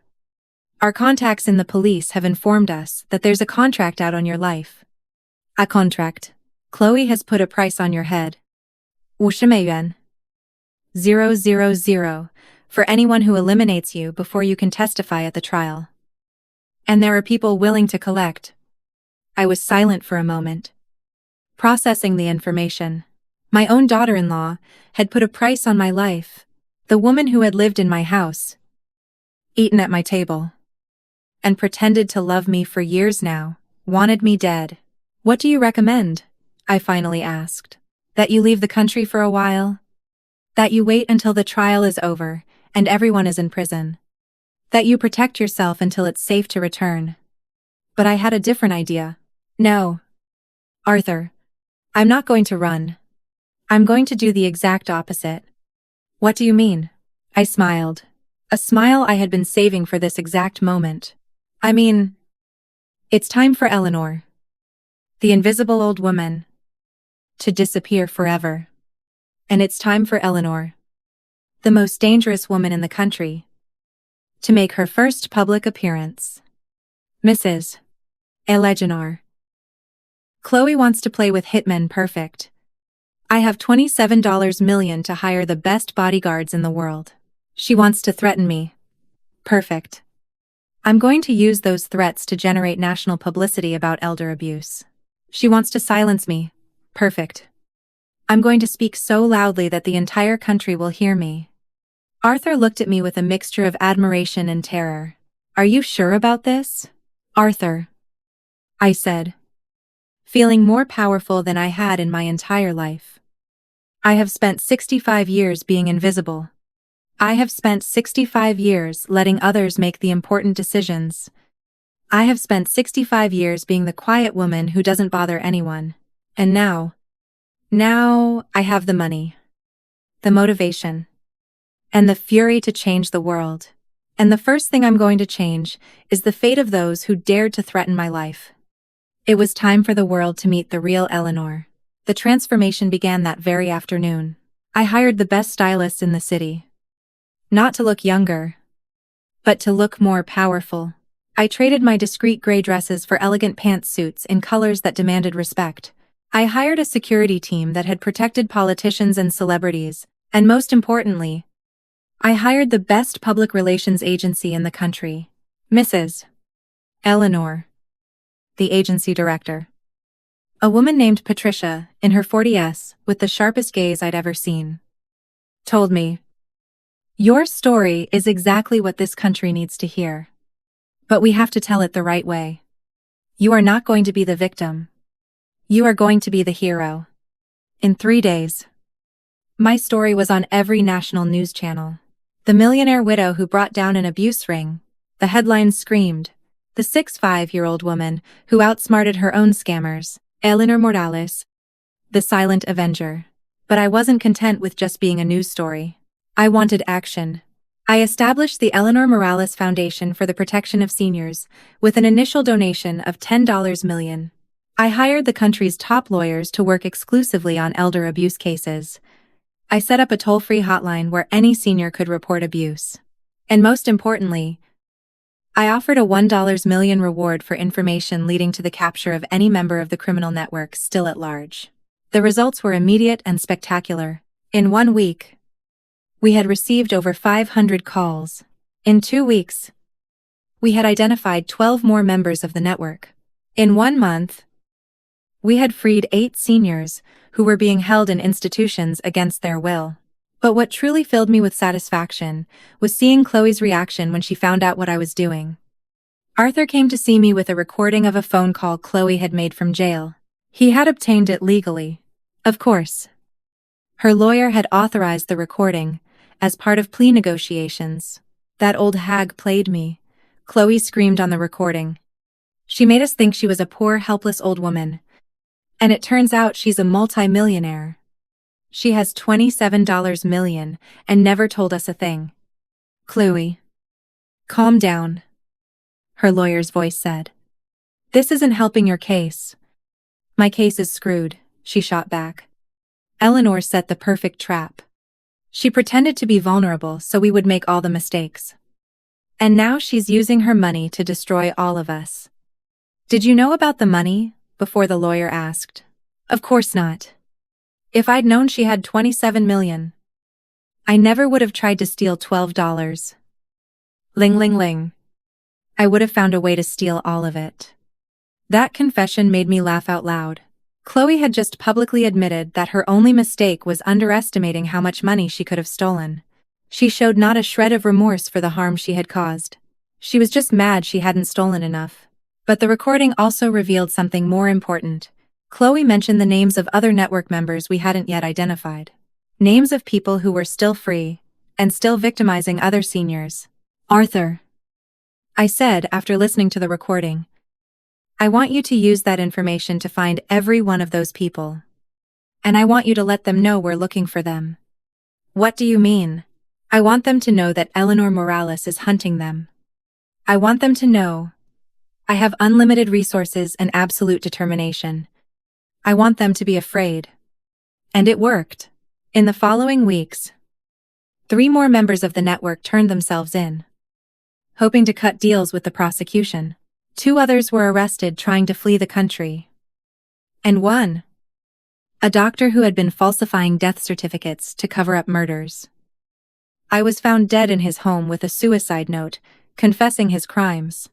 Our contacts in the police have informed us that there's a contract out on your life." "A contract? Chloe has put a price on your head." "50,000,000. 000 for anyone who eliminates you before you can testify at the trial. And there are people willing to collect." I was silent for a moment, processing the information. My own daughter-in-law had put a price on my life. The woman who had lived in my house, eaten at my table, and pretended to love me for years now, wanted me dead. "What do you recommend?" I finally asked. "That you leave the country for a while? That you wait until the trial is over and everyone is in prison? That you protect yourself until it's safe to return?" But I had a different idea. "No, Arthur, I'm not going to run. I'm going to do the exact opposite." "What do you mean?" I smiled. A smile I had been saving for this exact moment. "I mean, it's time for Eleanor, the invisible old woman, to disappear forever. And it's time for Eleanor, the most dangerous woman in the country, to make her first public appearance. Mrs. Eleanor. Chloe wants to play with hitmen perfect. I have $27 million to hire the best bodyguards in the world. She wants to threaten me. Perfect. I'm going to use those threats to generate national publicity about elder abuse. She wants to silence me. Perfect. I'm going to speak so loudly that the entire country will hear me." Arthur looked at me with a mixture of admiration and terror. "Are you sure about this, Arthur?" I said, feeling more powerful than I had in my entire life. "I have spent 65 years being invisible. I have spent 65 years letting others make the important decisions. I have spent 65 years being the quiet woman who doesn't bother anyone. And now I have the money, the motivation, and the fury to change the world. And the first thing I'm going to change is the fate of those who dared to threaten my life." It was time for the world to meet the real Eleanor. The transformation began that very afternoon. I hired the best stylists in the city. Not to look younger, but to look more powerful. I traded my discreet gray dresses for elegant pantsuits in colors that demanded respect. I hired a security team that had protected politicians and celebrities, and most importantly, I hired the best public relations agency in the country. Mrs. Eleanor, the agency director, a woman named Patricia, in her 40s, with the sharpest gaze I'd ever seen, told me, "Your story is exactly what this country needs to hear. But we have to tell it the right way. You are not going to be the victim. You are going to be the hero." In 3 days, my story was on every national news channel. The millionaire widow who brought down an abuse ring, the headlines screamed. The 65-year-old woman who outsmarted her own scammers, Eleanor Morales, the silent avenger. But I wasn't content with just being a news story. I wanted action. I established the Eleanor Morales Foundation for the Protection of Seniors with an initial donation of $10 million. I hired the country's top lawyers to work exclusively on elder abuse cases. I set up a toll-free hotline where any senior could report abuse. And most importantly, I offered a $1 million reward for information leading to the capture of any member of the criminal network still at large. The results were immediate and spectacular. In 1 week, we had received over 500 calls. In 2 weeks, we had identified 12 more members of the network. In 1 month, we had freed 8 seniors who were being held in institutions against their will. But what truly filled me with satisfaction was seeing Chloe's reaction when she found out what I was doing. Arthur came to see me with a recording of a phone call Chloe had made from jail. He had obtained it legally. Of course. Her lawyer had authorized the recording as part of plea negotiations. That old hag played me, Chloe screamed on the recording. She made us think she was a poor, helpless old woman. And it turns out she's a multi-millionaire. She has $27 million and never told us a thing. Chloe. Calm down, her lawyer's voice said. This isn't helping your case. My case is screwed, she shot back. Eleanor set the perfect trap. She pretended to be vulnerable so we would make all the mistakes. And now she's using her money to destroy all of us. Did you know about the money? Before the lawyer asked. Of course not. If I'd known she had $27 million, I never would have tried to steal $12. Ling ling ling. I would have found a way to steal all of it. That confession made me laugh out loud. Chloe had just publicly admitted that her only mistake was underestimating how much money she could have stolen. She showed not a shred of remorse for the harm she had caused. She was just mad she hadn't stolen enough. But the recording also revealed something more important. Chloe mentioned the names of other network members we hadn't yet identified. Names of people who were still free, and still victimizing other seniors. Arthur, I said after listening to the recording, I want you to use that information to find every one of those people. And I want you to let them know we're looking for them. What do you mean? I want them to know that Eleanor Morales is hunting them. I want them to know I have unlimited resources and absolute determination. I want them to be afraid. And it worked. In the following weeks, 3 more members of the network turned themselves in, hoping to cut deals with the prosecution. 2 others were arrested trying to flee the country. And 1, a doctor who had been falsifying death certificates to cover up murders. I was found dead in his home with a suicide note, confessing his crimes.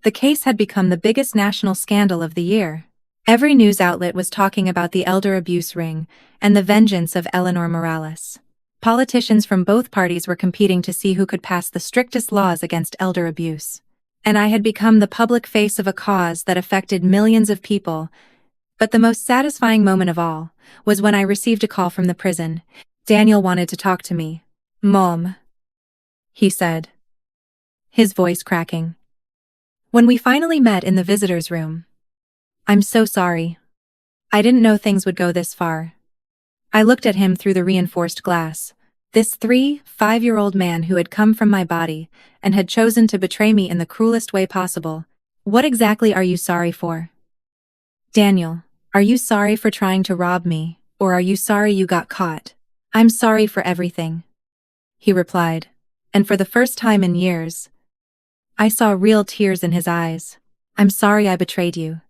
The case had become the biggest national scandal of the year. Every news outlet was talking about the elder abuse ring and the vengeance of Eleanor Morales. Politicians from both parties were competing to see who could pass the strictest laws against elder abuse. And I had become the public face of a cause that affected millions of people. But the most satisfying moment of all was when I received a call from the prison. Daniel wanted to talk to me. Mom, he said, his voice cracking. When we finally met in the visitor's room, I'm so sorry. I didn't know things would go this far. I looked at him through the reinforced glass. This 5-year-old man who had come from my body and had chosen to betray me in the cruelest way possible. What exactly are you sorry for? Daniel, are you sorry for trying to rob me, or are you sorry you got caught? I'm sorry for everything, he replied, and for the first time in years, I saw real tears in his eyes. I'm sorry I betrayed you.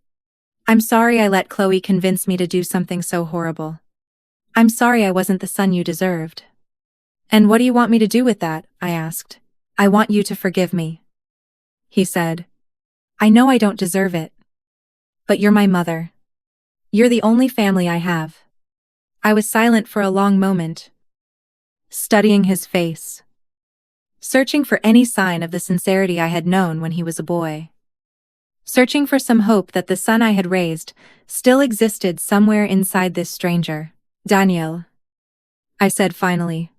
I'm sorry I let Chloe convince me to do something so horrible. I'm sorry I wasn't the son you deserved. And what do you want me to do with that? I asked. I want you to forgive me, he said. I know I don't deserve it. But you're my mother. You're the only family I have. I was silent for a long moment, studying his face, searching for any sign of the sincerity I had known when he was a boy. Searching for some hope that the son I had raised still existed somewhere inside this stranger. Daniel, I said finally,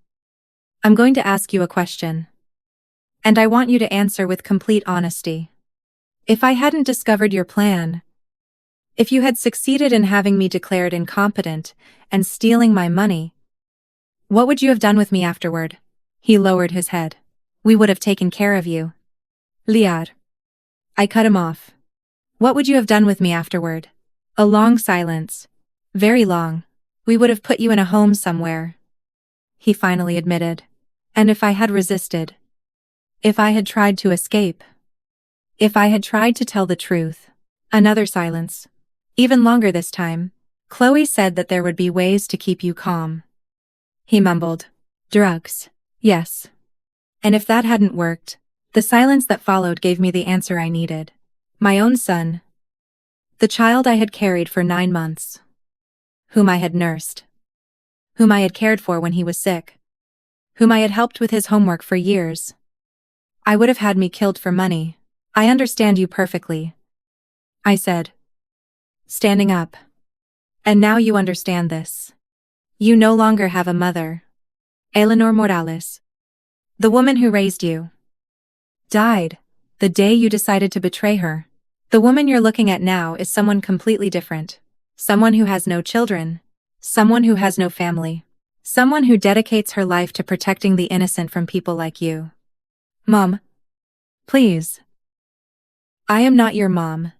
I'm going to ask you a question. And I want you to answer with complete honesty. If I hadn't discovered your plan, if you had succeeded in having me declared incompetent and stealing my money, what would you have done with me afterward? He lowered his head. We would have taken care of you. Liar. I cut him off. What would you have done with me afterward? A long silence. Very long. We would have put you in a home somewhere. He finally admitted. And if I had resisted? If I had tried to escape? If I had tried to tell the truth? Another silence. Even longer this time. Chloe said that there would be ways to keep you calm. He mumbled. Drugs. Yes. And if that hadn't worked, the silence that followed gave me the answer I needed. My own son. The child I had carried for 9 months. Whom I had nursed. Whom I had cared for when he was sick. Whom I had helped with his homework for years. I would have had me killed for money. I understand you perfectly. I said. Standing up. And now you understand this. You no longer have a mother. Eleanor Morales. The woman who raised you. Died. The day you decided to betray her. The woman you're looking at now is someone completely different. Someone who has no children. Someone who has no family. Someone who dedicates her life to protecting the innocent from people like you. Mom. Please. I am not your mom.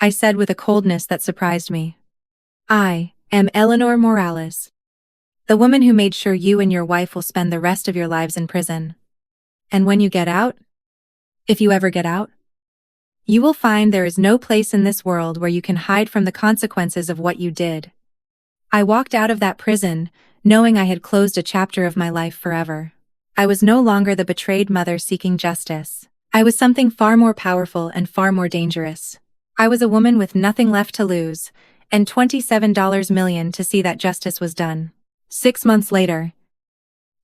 I said with a coldness that surprised me. I am Eleanor Morales. The woman who made sure you and your wife will spend the rest of your lives in prison. And when you get out, if you ever get out, you will find there is no place in this world where you can hide from the consequences of what you did. I walked out of that prison, knowing I had closed a chapter of my life forever. I was no longer the betrayed mother seeking justice. I was something far more powerful and far more dangerous. I was a woman with nothing left to lose, and $27 million to see that justice was done. 6 months later,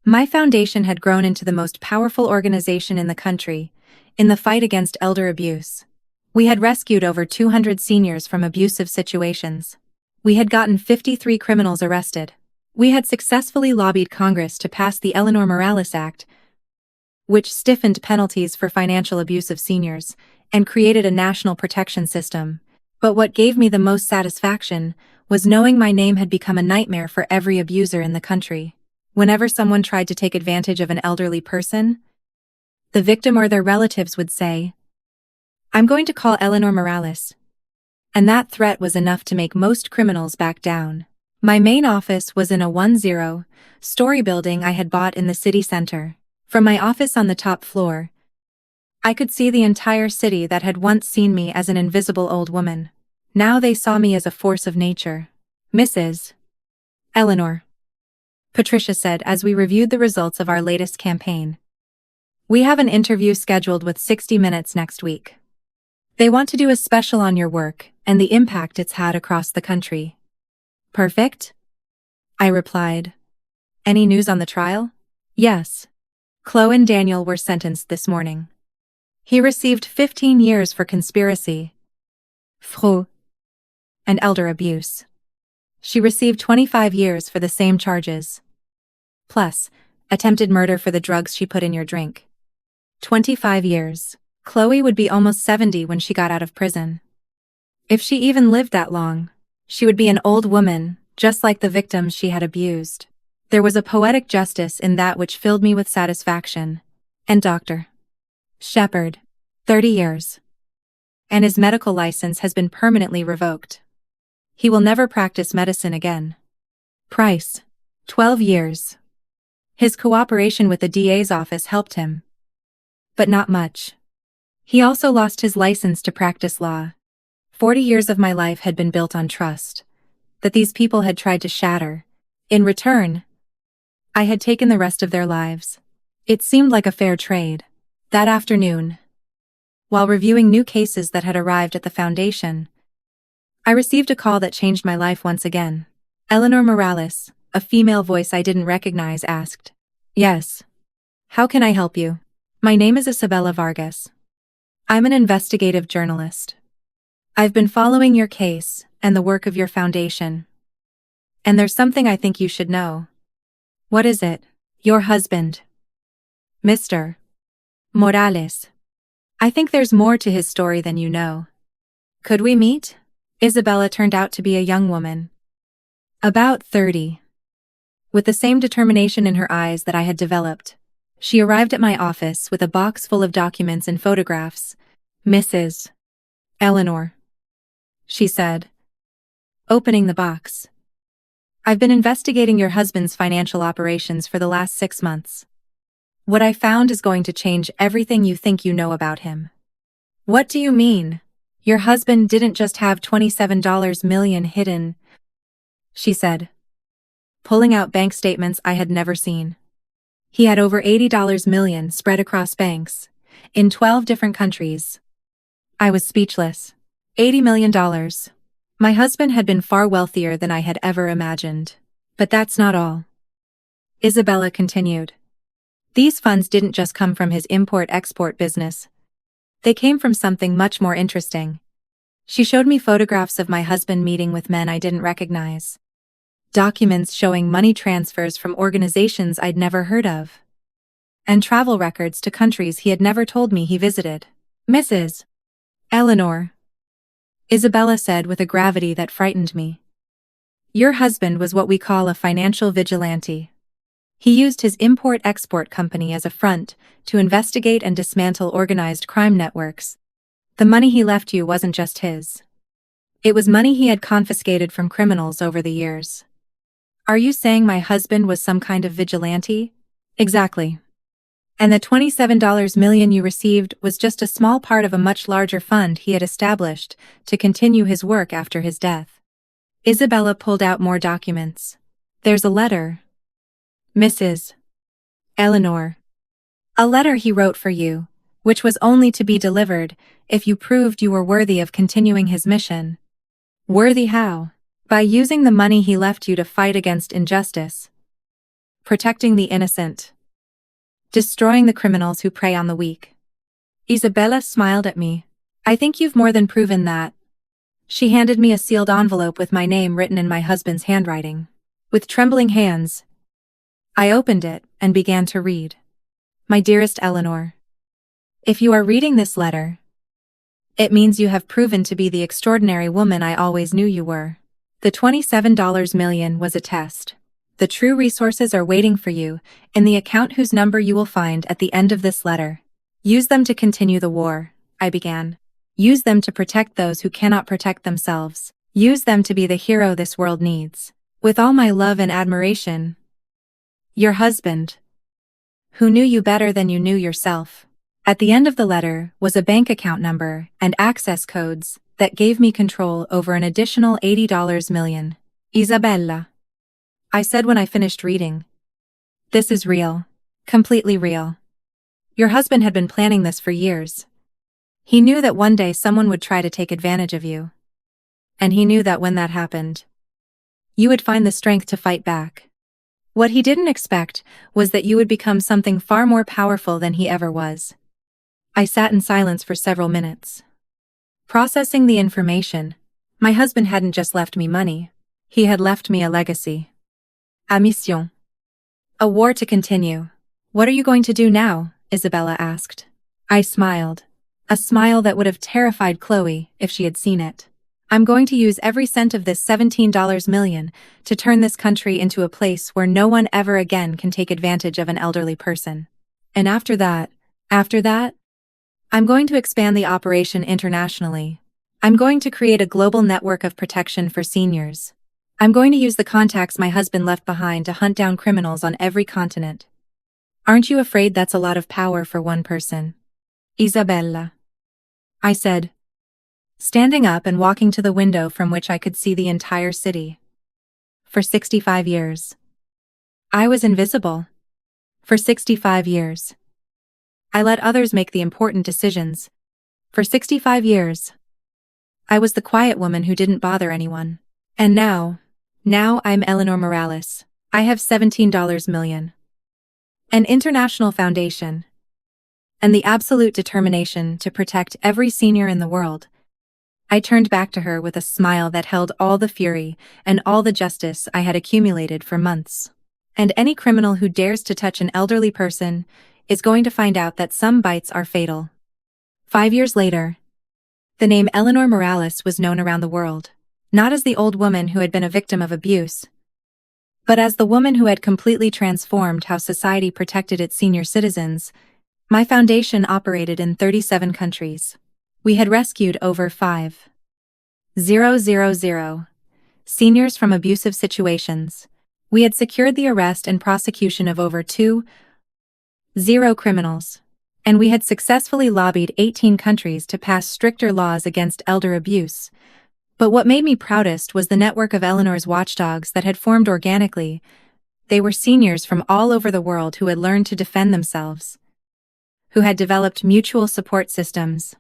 my foundation had grown into the most powerful organization in the country, in the fight against elder abuse. We had rescued over 200 seniors from abusive situations. We had gotten 53 criminals arrested. We had successfully lobbied Congress to pass the Eleanor Morales Act, which stiffened penalties for financial abuse of seniors, and created a national protection system. But what gave me the most satisfaction was knowing my name had become a nightmare for every abuser in the country. Whenever someone tried to take advantage of an elderly person, the victim or their relatives would say, "I'm going to call Eleanor Morales." And that threat was enough to make most criminals back down. My main office was in a 10-story building I had bought in the city center. From my office on the top floor, I could see the entire city that had once seen me as an invisible old woman. Now they saw me as a force of nature. Mrs. Eleanor. Patricia said as we reviewed the results of our latest campaign. We have an interview scheduled with 60 Minutes next week. They want to do a special on your work and the impact it's had across the country. Perfect? I replied. Any news on the trial? Yes. Chloe and Daniel were sentenced this morning. He received 15 years for conspiracy, fraud, and elder abuse. She received 25 years for the same charges. Plus, attempted murder for the drugs she put in your drink. 25 years. Chloe would be almost 70 when she got out of prison. If she even lived that long, she would be an old woman, just like the victims she had abused. There was a poetic justice in that which filled me with satisfaction. And Dr. Shepard, 30 years. And his medical license has been permanently revoked. He will never practice medicine again. Price, 12 years. His cooperation with the DA's office helped him. But not much. He also lost his license to practice law. 40 years of my life had been built on trust, that these people had tried to shatter. In return, I had taken the rest of their lives. It seemed like a fair trade. That afternoon, while reviewing new cases that had arrived at the foundation, I received a call that changed my life once again. Eleanor Morales, a female voice I didn't recognize, asked. Yes. How can I help you? My name is Isabella Vargas. I'm an investigative journalist. I've been following your case and the work of your foundation. And there's something I think you should know. What is it? Your husband, Mr. Morales. I think there's more to his story than you know. Could we meet? Isabella turned out to be a young woman. About 30. With the same determination in her eyes that I had developed. She arrived at my office with a box full of documents and photographs. Mrs. Eleanor, she said, opening the box. I've been investigating your husband's financial operations for the last 6 months. What I found is going to change everything you think you know about him. What do you mean? Your husband didn't just have $27 million hidden, she said, pulling out bank statements I had never seen. He had over $80 million spread across banks, in 12 different countries. I was speechless. $80 million. My husband had been far wealthier than I had ever imagined. But that's not all. Isabella continued. These funds didn't just come from his import-export business. They came from something much more interesting. She showed me photographs of my husband meeting with men I didn't recognize. Documents showing money transfers from organizations I'd never heard of. And travel records to countries he had never told me he visited. Mrs. Eleanor, Isabella said with a gravity that frightened me. Your husband was what we call a financial vigilante. He used his import-export company as a front to investigate and dismantle organized crime networks. The money he left you wasn't just his. It was money he had confiscated from criminals over the years. Are you saying my husband was some kind of vigilante? Exactly. And the $27 million you received was just a small part of a much larger fund he had established to continue his work after his death. Isabella pulled out more documents. There's a letter. Mrs. Eleanor. A letter he wrote for you, which was only to be delivered if you proved you were worthy of continuing his mission. Worthy how? By using the money he left you to fight against injustice. Protecting the innocent. Destroying the criminals who prey on the weak. Isabella smiled at me. I think you've more than proven that. She handed me a sealed envelope with my name written in my husband's handwriting. With trembling hands, I opened it and began to read. My dearest Eleanor, if you are reading this letter, it means you have proven to be the extraordinary woman I always knew you were. The $27 million was a test. The true resources are waiting for you in the account whose number you will find at the end of this letter. Use them to continue the war, I began. Use them to protect those who cannot protect themselves. Use them to be the hero this world needs. With all my love and admiration, your husband, who knew you better than you knew yourself. At the end of the letter was a bank account number and access codes that gave me control over an additional $80 million. Isabella, I said when I finished reading. This is real. Completely real. Your husband had been planning this for years. He knew that one day someone would try to take advantage of you. And he knew that when that happened, you would find the strength to fight back. What he didn't expect was that you would become something far more powerful than he ever was. I sat in silence for several minutes, processing the information. My husband hadn't just left me money. He had left me a legacy. A mission. A war to continue. What are you going to do now? Isabella asked. I smiled. A smile that would have terrified Chloe if she had seen it. I'm going to use every cent of this $17 million to turn this country into a place where no one ever again can take advantage of an elderly person. And after that, I'm going to expand the operation internationally. I'm going to create a global network of protection for seniors. I'm going to use the contacts my husband left behind to hunt down criminals on every continent. Aren't you afraid that's a lot of power for one person? Isabella, I said, standing up and walking to the window from which I could see the entire city. For 65 years, I was invisible. For 65 years, I let others make the important decisions. For 65 years, I was the quiet woman who didn't bother anyone. And now I'm Eleanor Morales. I have $17 million. An international foundation. And the absolute determination to protect every senior in the world. I turned back to her with a smile that held all the fury and all the justice I had accumulated for months. And any criminal who dares to touch an elderly person is going to find out that some bites are fatal. 5 years later, the name Eleanor Morales was known around the world. Not as the old woman who had been a victim of abuse, But as the woman who had completely transformed how society protected its senior citizens, my foundation operated in 37 countries. We had rescued over 5,000 seniors from abusive situations. We had secured the arrest and prosecution of over 2,000 criminals. And we had successfully lobbied 18 countries to pass stricter laws against elder abuse. But what made me proudest was the network of Eleanor's watchdogs that had formed organically. They were seniors from all over the world who had learned to defend themselves, who had developed mutual support systems,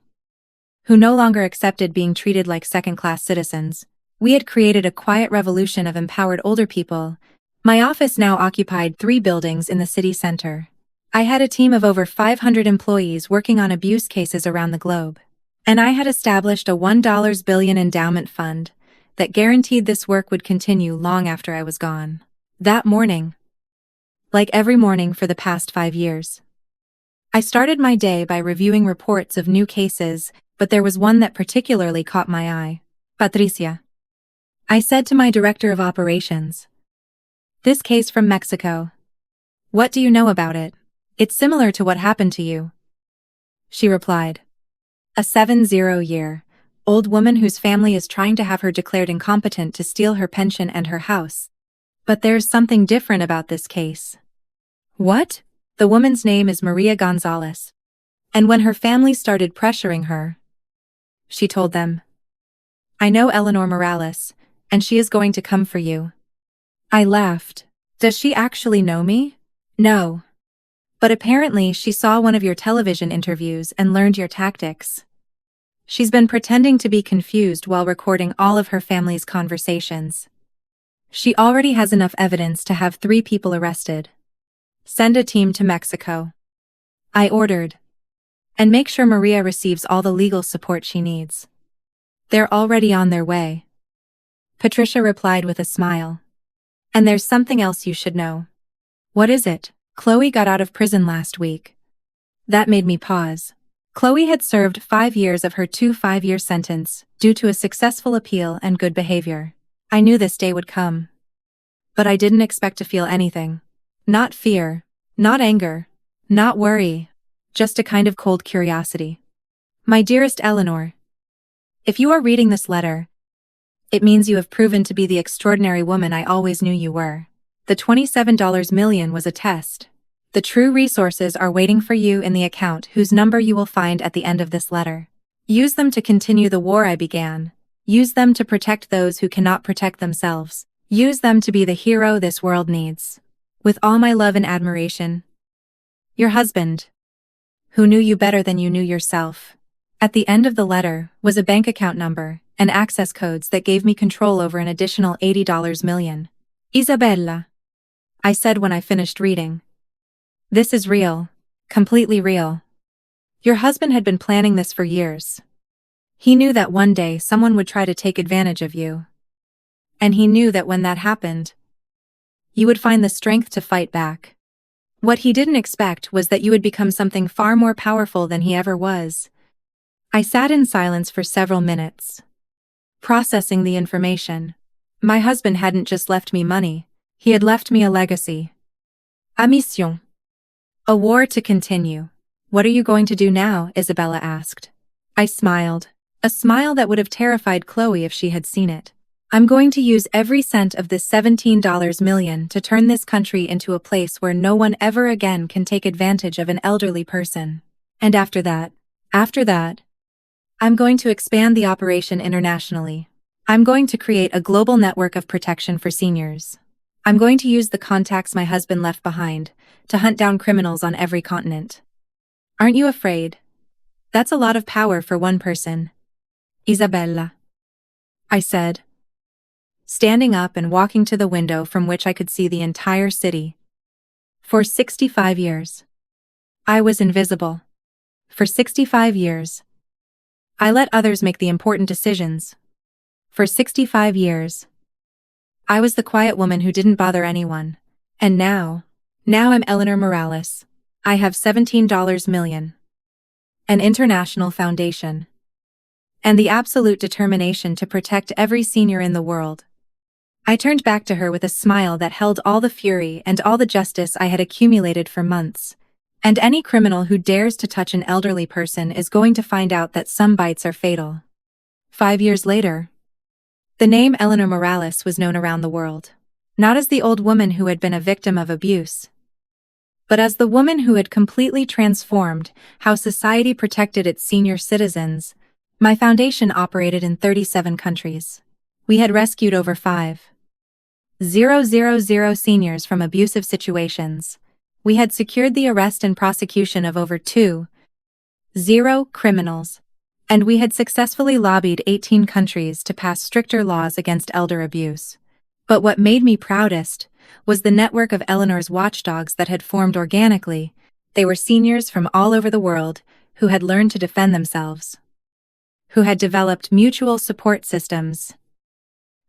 who no longer accepted being treated like second-class citizens. We had created a quiet revolution of empowered older people. My office now occupied 3 buildings in the city center. I had a team of over 500 employees working on abuse cases around the globe. And I had established a $1 billion endowment fund that guaranteed this work would continue long after I was gone. That morning, like every morning for the past 5 years, I started my day by reviewing reports of new cases, but there was one that particularly caught my eye. Patricia, I said to my director of operations, "This case from Mexico. What do you know about it? It's similar to what happened to you." She replied, "A 70-year-old woman whose family is trying to have her declared incompetent to steal her pension and her house. But there's something different about this case." "What?" "The woman's name is Maria Gonzalez. And when her family started pressuring her, she told them, 'I know Eleanor Morales, and she is going to come for you.'" I laughed. "Does she actually know me?" "No. But apparently she saw one of your television interviews and learned your tactics. She's been pretending to be confused while recording all of her family's conversations. She already has enough evidence to have 3 people arrested. Send a team to Mexico," I ordered, "and make sure Maria receives all the legal support she needs." "They're already on their way," Patricia replied with a smile. "And there's something else you should know." "What is it?" "Chloe got out of prison last week." That made me pause. Chloe had served 5 years of her 2 5-year sentence due to a successful appeal and good behavior. I knew this day would come. But I didn't expect to feel anything. Not fear, not anger, not worry, just a kind of cold curiosity. "My dearest Eleanor, if you are reading this letter, it means you have proven to be the extraordinary woman I always knew you were. The $27 million was a test. The true resources are waiting for you in the account whose number you will find at the end of this letter. Use them to continue the war I began. Use them to protect those who cannot protect themselves. Use them to be the hero this world needs. With all my love and admiration, your husband, who knew you better than you knew yourself." At the end of the letter was a bank account number and access codes that gave me control over an additional $80 million. "Isabella," I said when I finished reading, "this is real, completely real. Your husband had been planning this for years. He knew that one day someone would try to take advantage of you. And he knew that when that happened, you would find the strength to fight back. What he didn't expect was that you would become something far more powerful than he ever was." I sat in silence for several minutes, processing the information. My husband hadn't just left me money, he had left me a legacy. A mission. A war to continue. "What are you going to do now?" Isabella asked. I smiled. A smile that would have terrified Chloe if she had seen it. "I'm going to use every cent of this $17 million to turn this country into a place where no one ever again can take advantage of an elderly person. And after that, I'm going to expand the operation internationally. I'm going to create a global network of protection for seniors. I'm going to use the contacts my husband left behind to hunt down criminals on every continent." "Aren't you afraid? That's a lot of power for one person." "Isabella," I said, standing up and walking to the window from which I could see the entire city. "For 65 years, I was invisible. For 65 years, I let others make the important decisions. For 65 years, I was the quiet woman who didn't bother anyone. And now I'm Eleanor Morales. I have $17 million. An international foundation. And the absolute determination to protect every senior in the world. I turned back to her with a smile that held all the fury and all the justice I had accumulated for months. And any criminal who dares to touch an elderly person is going to find out that some bites are fatal. 5 years later, the name Eleanor Morales was known around the world. Not as the old woman who had been a victim of abuse, but as the woman who had completely transformed how society protected its senior citizens. My foundation operated in 37 countries. We had rescued over 5,000 seniors from abusive situations. We had secured the arrest and prosecution of over 2,000 criminals. And we had successfully lobbied 18 countries to pass stricter laws against elder abuse. But what made me proudest was the network of Eleanor's watchdogs that had formed organically. They were seniors from all over the world who had learned to defend themselves, who had developed mutual support systems,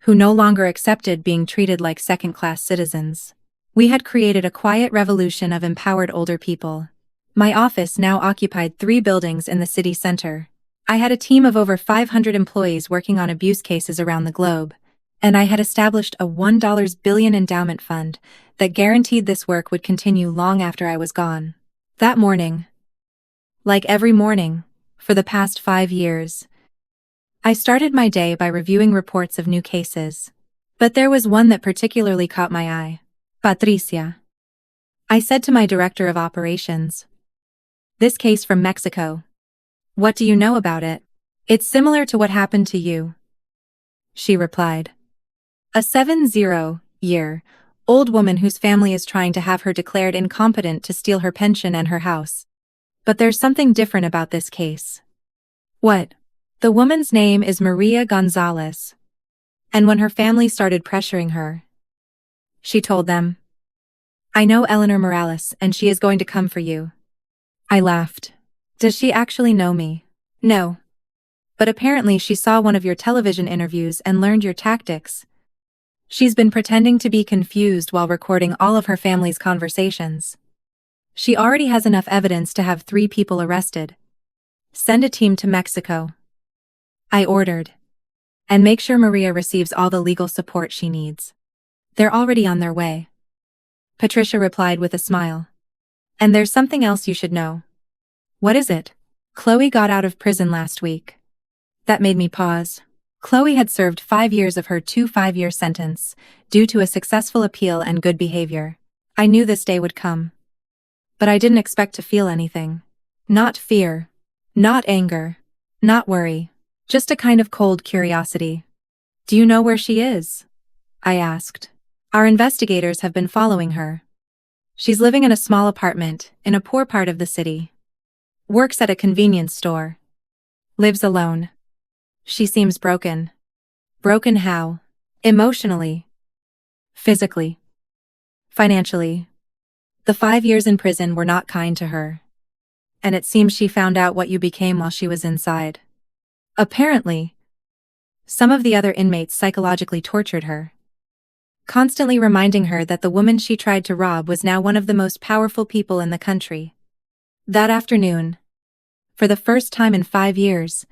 who no longer accepted being treated like second-class citizens. We had created a quiet revolution of empowered older people. My office now occupied 3 buildings in the city center. I had a team of over 500 employees working on abuse cases around the globe, and I had established a $1 billion endowment fund that guaranteed this work would continue long after I was gone. That morning, like every morning, for the past 5 years, I started my day by reviewing reports of new cases. But there was one that particularly caught my eye. Patricia, I said to my director of operations. This case from Mexico. What do you know about it? It's similar to what happened to you, she replied. A 70-year-old woman whose family is trying to have her declared incompetent to steal her pension and her house. But there's something different about this case. What? The woman's name is Maria Gonzalez. And when her family started pressuring her, she told them, I know Eleanor Morales and she is going to come for you. I laughed. Does she actually know me? No. But apparently she saw one of your television interviews and learned your tactics. She's been pretending to be confused while recording all of her family's conversations. She already has enough evidence to have 3 people arrested. Send a team to Mexico, I ordered. And make sure Maria receives all the legal support she needs. They're already on their way, Patricia replied with a smile. And there's something else you should know. What is it? Chloe got out of prison last week. That made me pause. Chloe had served 5 years of her 2 5-year sentence, due to a successful appeal and good behavior. I knew this day would come. But I didn't expect to feel anything. Not fear. Not anger. Not worry. Just a kind of cold curiosity. Do you know where she is? I asked. Our investigators have been following her. She's living in a small apartment, in a poor part of the city. Works at a convenience store. Lives alone. She seems broken. Broken how? Emotionally. Physically. Financially. The 5 years in prison were not kind to her. And it seems she found out what you became while she was inside. Apparently, some of the other inmates psychologically tortured her, constantly reminding her that the woman she tried to rob was now one of the most powerful people in the country. That afternoon, for the first time in 5 years,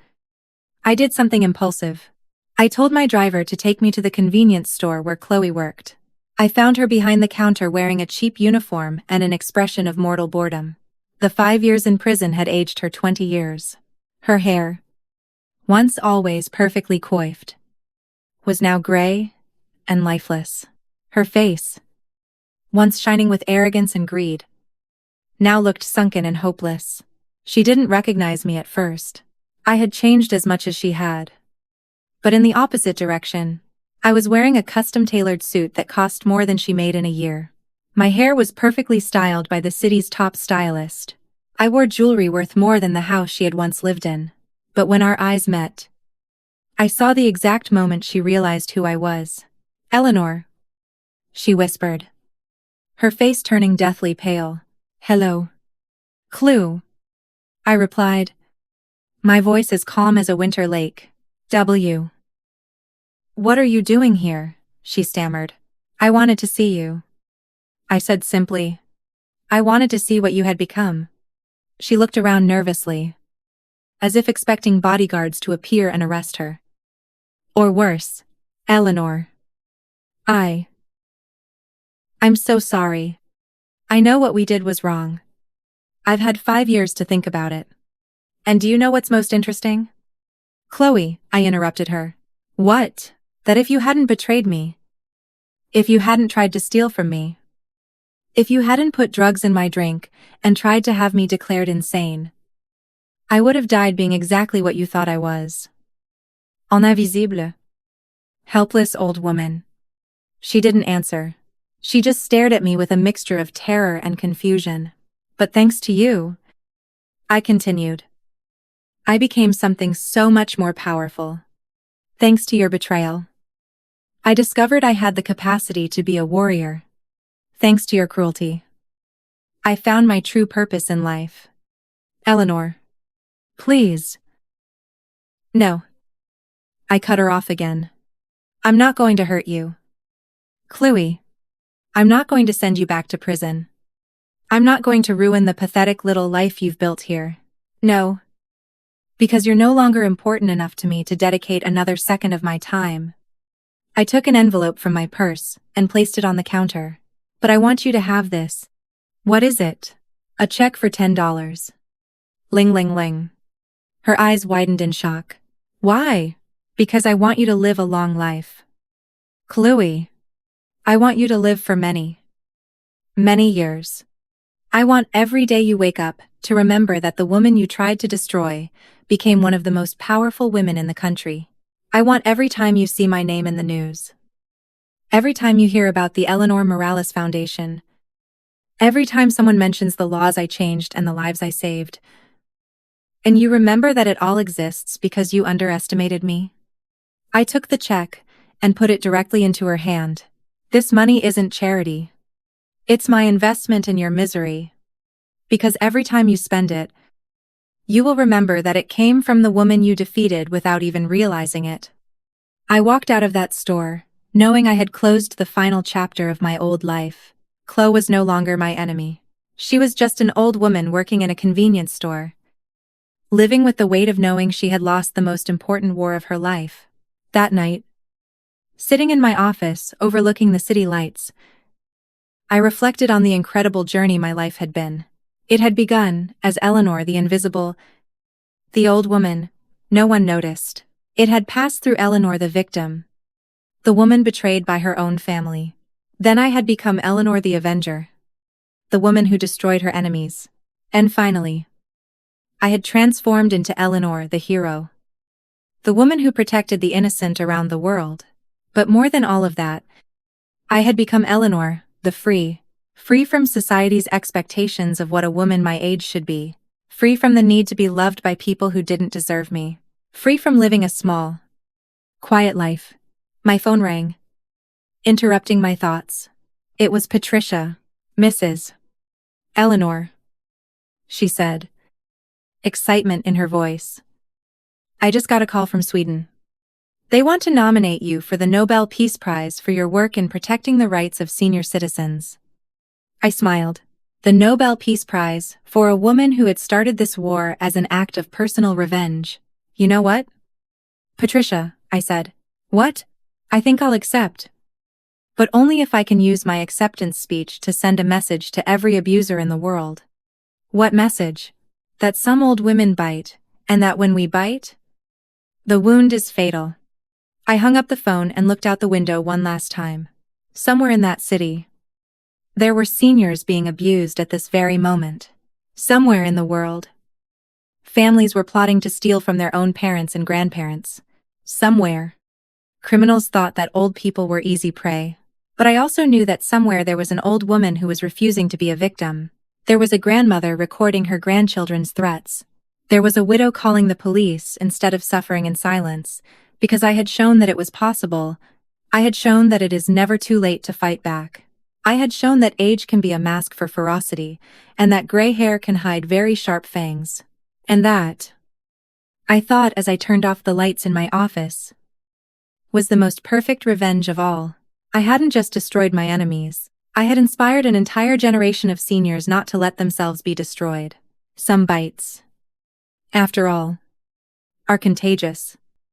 I did something impulsive. I told my driver to take me to the convenience store where Chloe worked. I found her behind the counter wearing a cheap uniform and an expression of mortal boredom. The 5 years in prison had aged her 20 years. Her hair, once always perfectly coiffed, was now gray and lifeless. Her face, once shining with arrogance and greed, now looked sunken and hopeless. She didn't recognize me at first. I had changed as much as she had. But in the opposite direction, I was wearing a custom-tailored suit that cost more than she made in a year. My hair was perfectly styled by the city's top stylist. I wore jewelry worth more than the house she had once lived in. But when our eyes met, I saw the exact moment she realized who I was. Eleanor, she whispered, her face turning deathly pale. Hello. Clue, I replied, my voice as calm as a winter lake. W. What are you doing here? She stammered. I wanted to see you. I said simply. I wanted to see what you had become. She looked around nervously, as if expecting bodyguards to appear and arrest her. Or worse, Eleanor. I. I'm so sorry. I know what we did was wrong. I've had 5 years to think about it. And do you know what's most interesting? Chloe, I interrupted her. What? That if you hadn't betrayed me, if you hadn't tried to steal from me, if you hadn't put drugs in my drink and tried to have me declared insane, I would have died being exactly what you thought I was. En invisible. Helpless old woman. She didn't answer. She just stared at me with a mixture of terror and confusion. But thanks to you, I continued, I became something so much more powerful. Thanks to your betrayal. I discovered I had the capacity to be a warrior. Thanks to your cruelty. I found my true purpose in life. Eleanor. Please. No. I cut her off again. I'm not going to hurt you. Chloe. I'm not going to send you back to prison. I'm not going to ruin the pathetic little life you've built here. No. Because you're no longer important enough to me to dedicate another second of my time. I took an envelope from my purse and placed it on the counter. But I want you to have this. What is it? A check for $10. Ling ling ling. Her eyes widened in shock. Why? Because I want you to live a long life. Chloe. I want you to live for many, many years. I want every day you wake up to remember that the woman you tried to destroy became one of the most powerful women in the country. I want every time you see my name in the news. Every time you hear about the Eleanor Morales Foundation. Every time someone mentions the laws I changed and the lives I saved. And you remember that it all exists because you underestimated me. I took the check and put it directly into her hand. This money isn't charity. It's my investment in your misery. Because every time you spend it, you will remember that it came from the woman you defeated without even realizing it. I walked out of that store, knowing I had closed the final chapter of my old life. Chloe was no longer my enemy. She was just an old woman working in a convenience store, living with the weight of knowing she had lost the most important war of her life. That night, sitting in my office overlooking the city lights, I reflected on the incredible journey my life had been. It had begun as Eleanor the invisible, the old woman, no one noticed. It had passed through Eleanor the victim, the woman betrayed by her own family. Then I had become Eleanor the avenger, the woman who destroyed her enemies. And finally, I had transformed into Eleanor the hero, the woman who protected the innocent around the world. But more than all of that, I had become Eleanor, the free from society's expectations of what a woman my age should be, free from the need to be loved by people who didn't deserve me, free from living a small, quiet life. My phone rang, interrupting my thoughts. It was Patricia, Mrs. Eleanor, she said, excitement in her voice. I just got a call from Sweden. They want to nominate you for the Nobel Peace Prize for your work in protecting the rights of senior citizens. I smiled. The Nobel Peace Prize for a woman who had started this war as an act of personal revenge. You know what? Patricia, I said. What? I think I'll accept. But only if I can use my acceptance speech to send a message to every abuser in the world. What message? That some old women bite, and that when we bite, the wound is fatal. I hung up the phone and looked out the window one last time. Somewhere in that city, there were seniors being abused at this very moment. Somewhere in the world, families were plotting to steal from their own parents and grandparents. Somewhere, criminals thought that old people were easy prey. But I also knew that somewhere there was an old woman who was refusing to be a victim. There was a grandmother recording her grandchildren's threats. There was a widow calling the police instead of suffering in silence, because I had shown that it was possible. I had shown that it is never too late to fight back. I had shown that age can be a mask for ferocity, and that gray hair can hide very sharp fangs. And that, I thought as I turned off the lights in my office, was the most perfect revenge of all. I hadn't just destroyed my enemies. I had inspired an entire generation of seniors not to let themselves be destroyed. Some bites, after all, are contagious.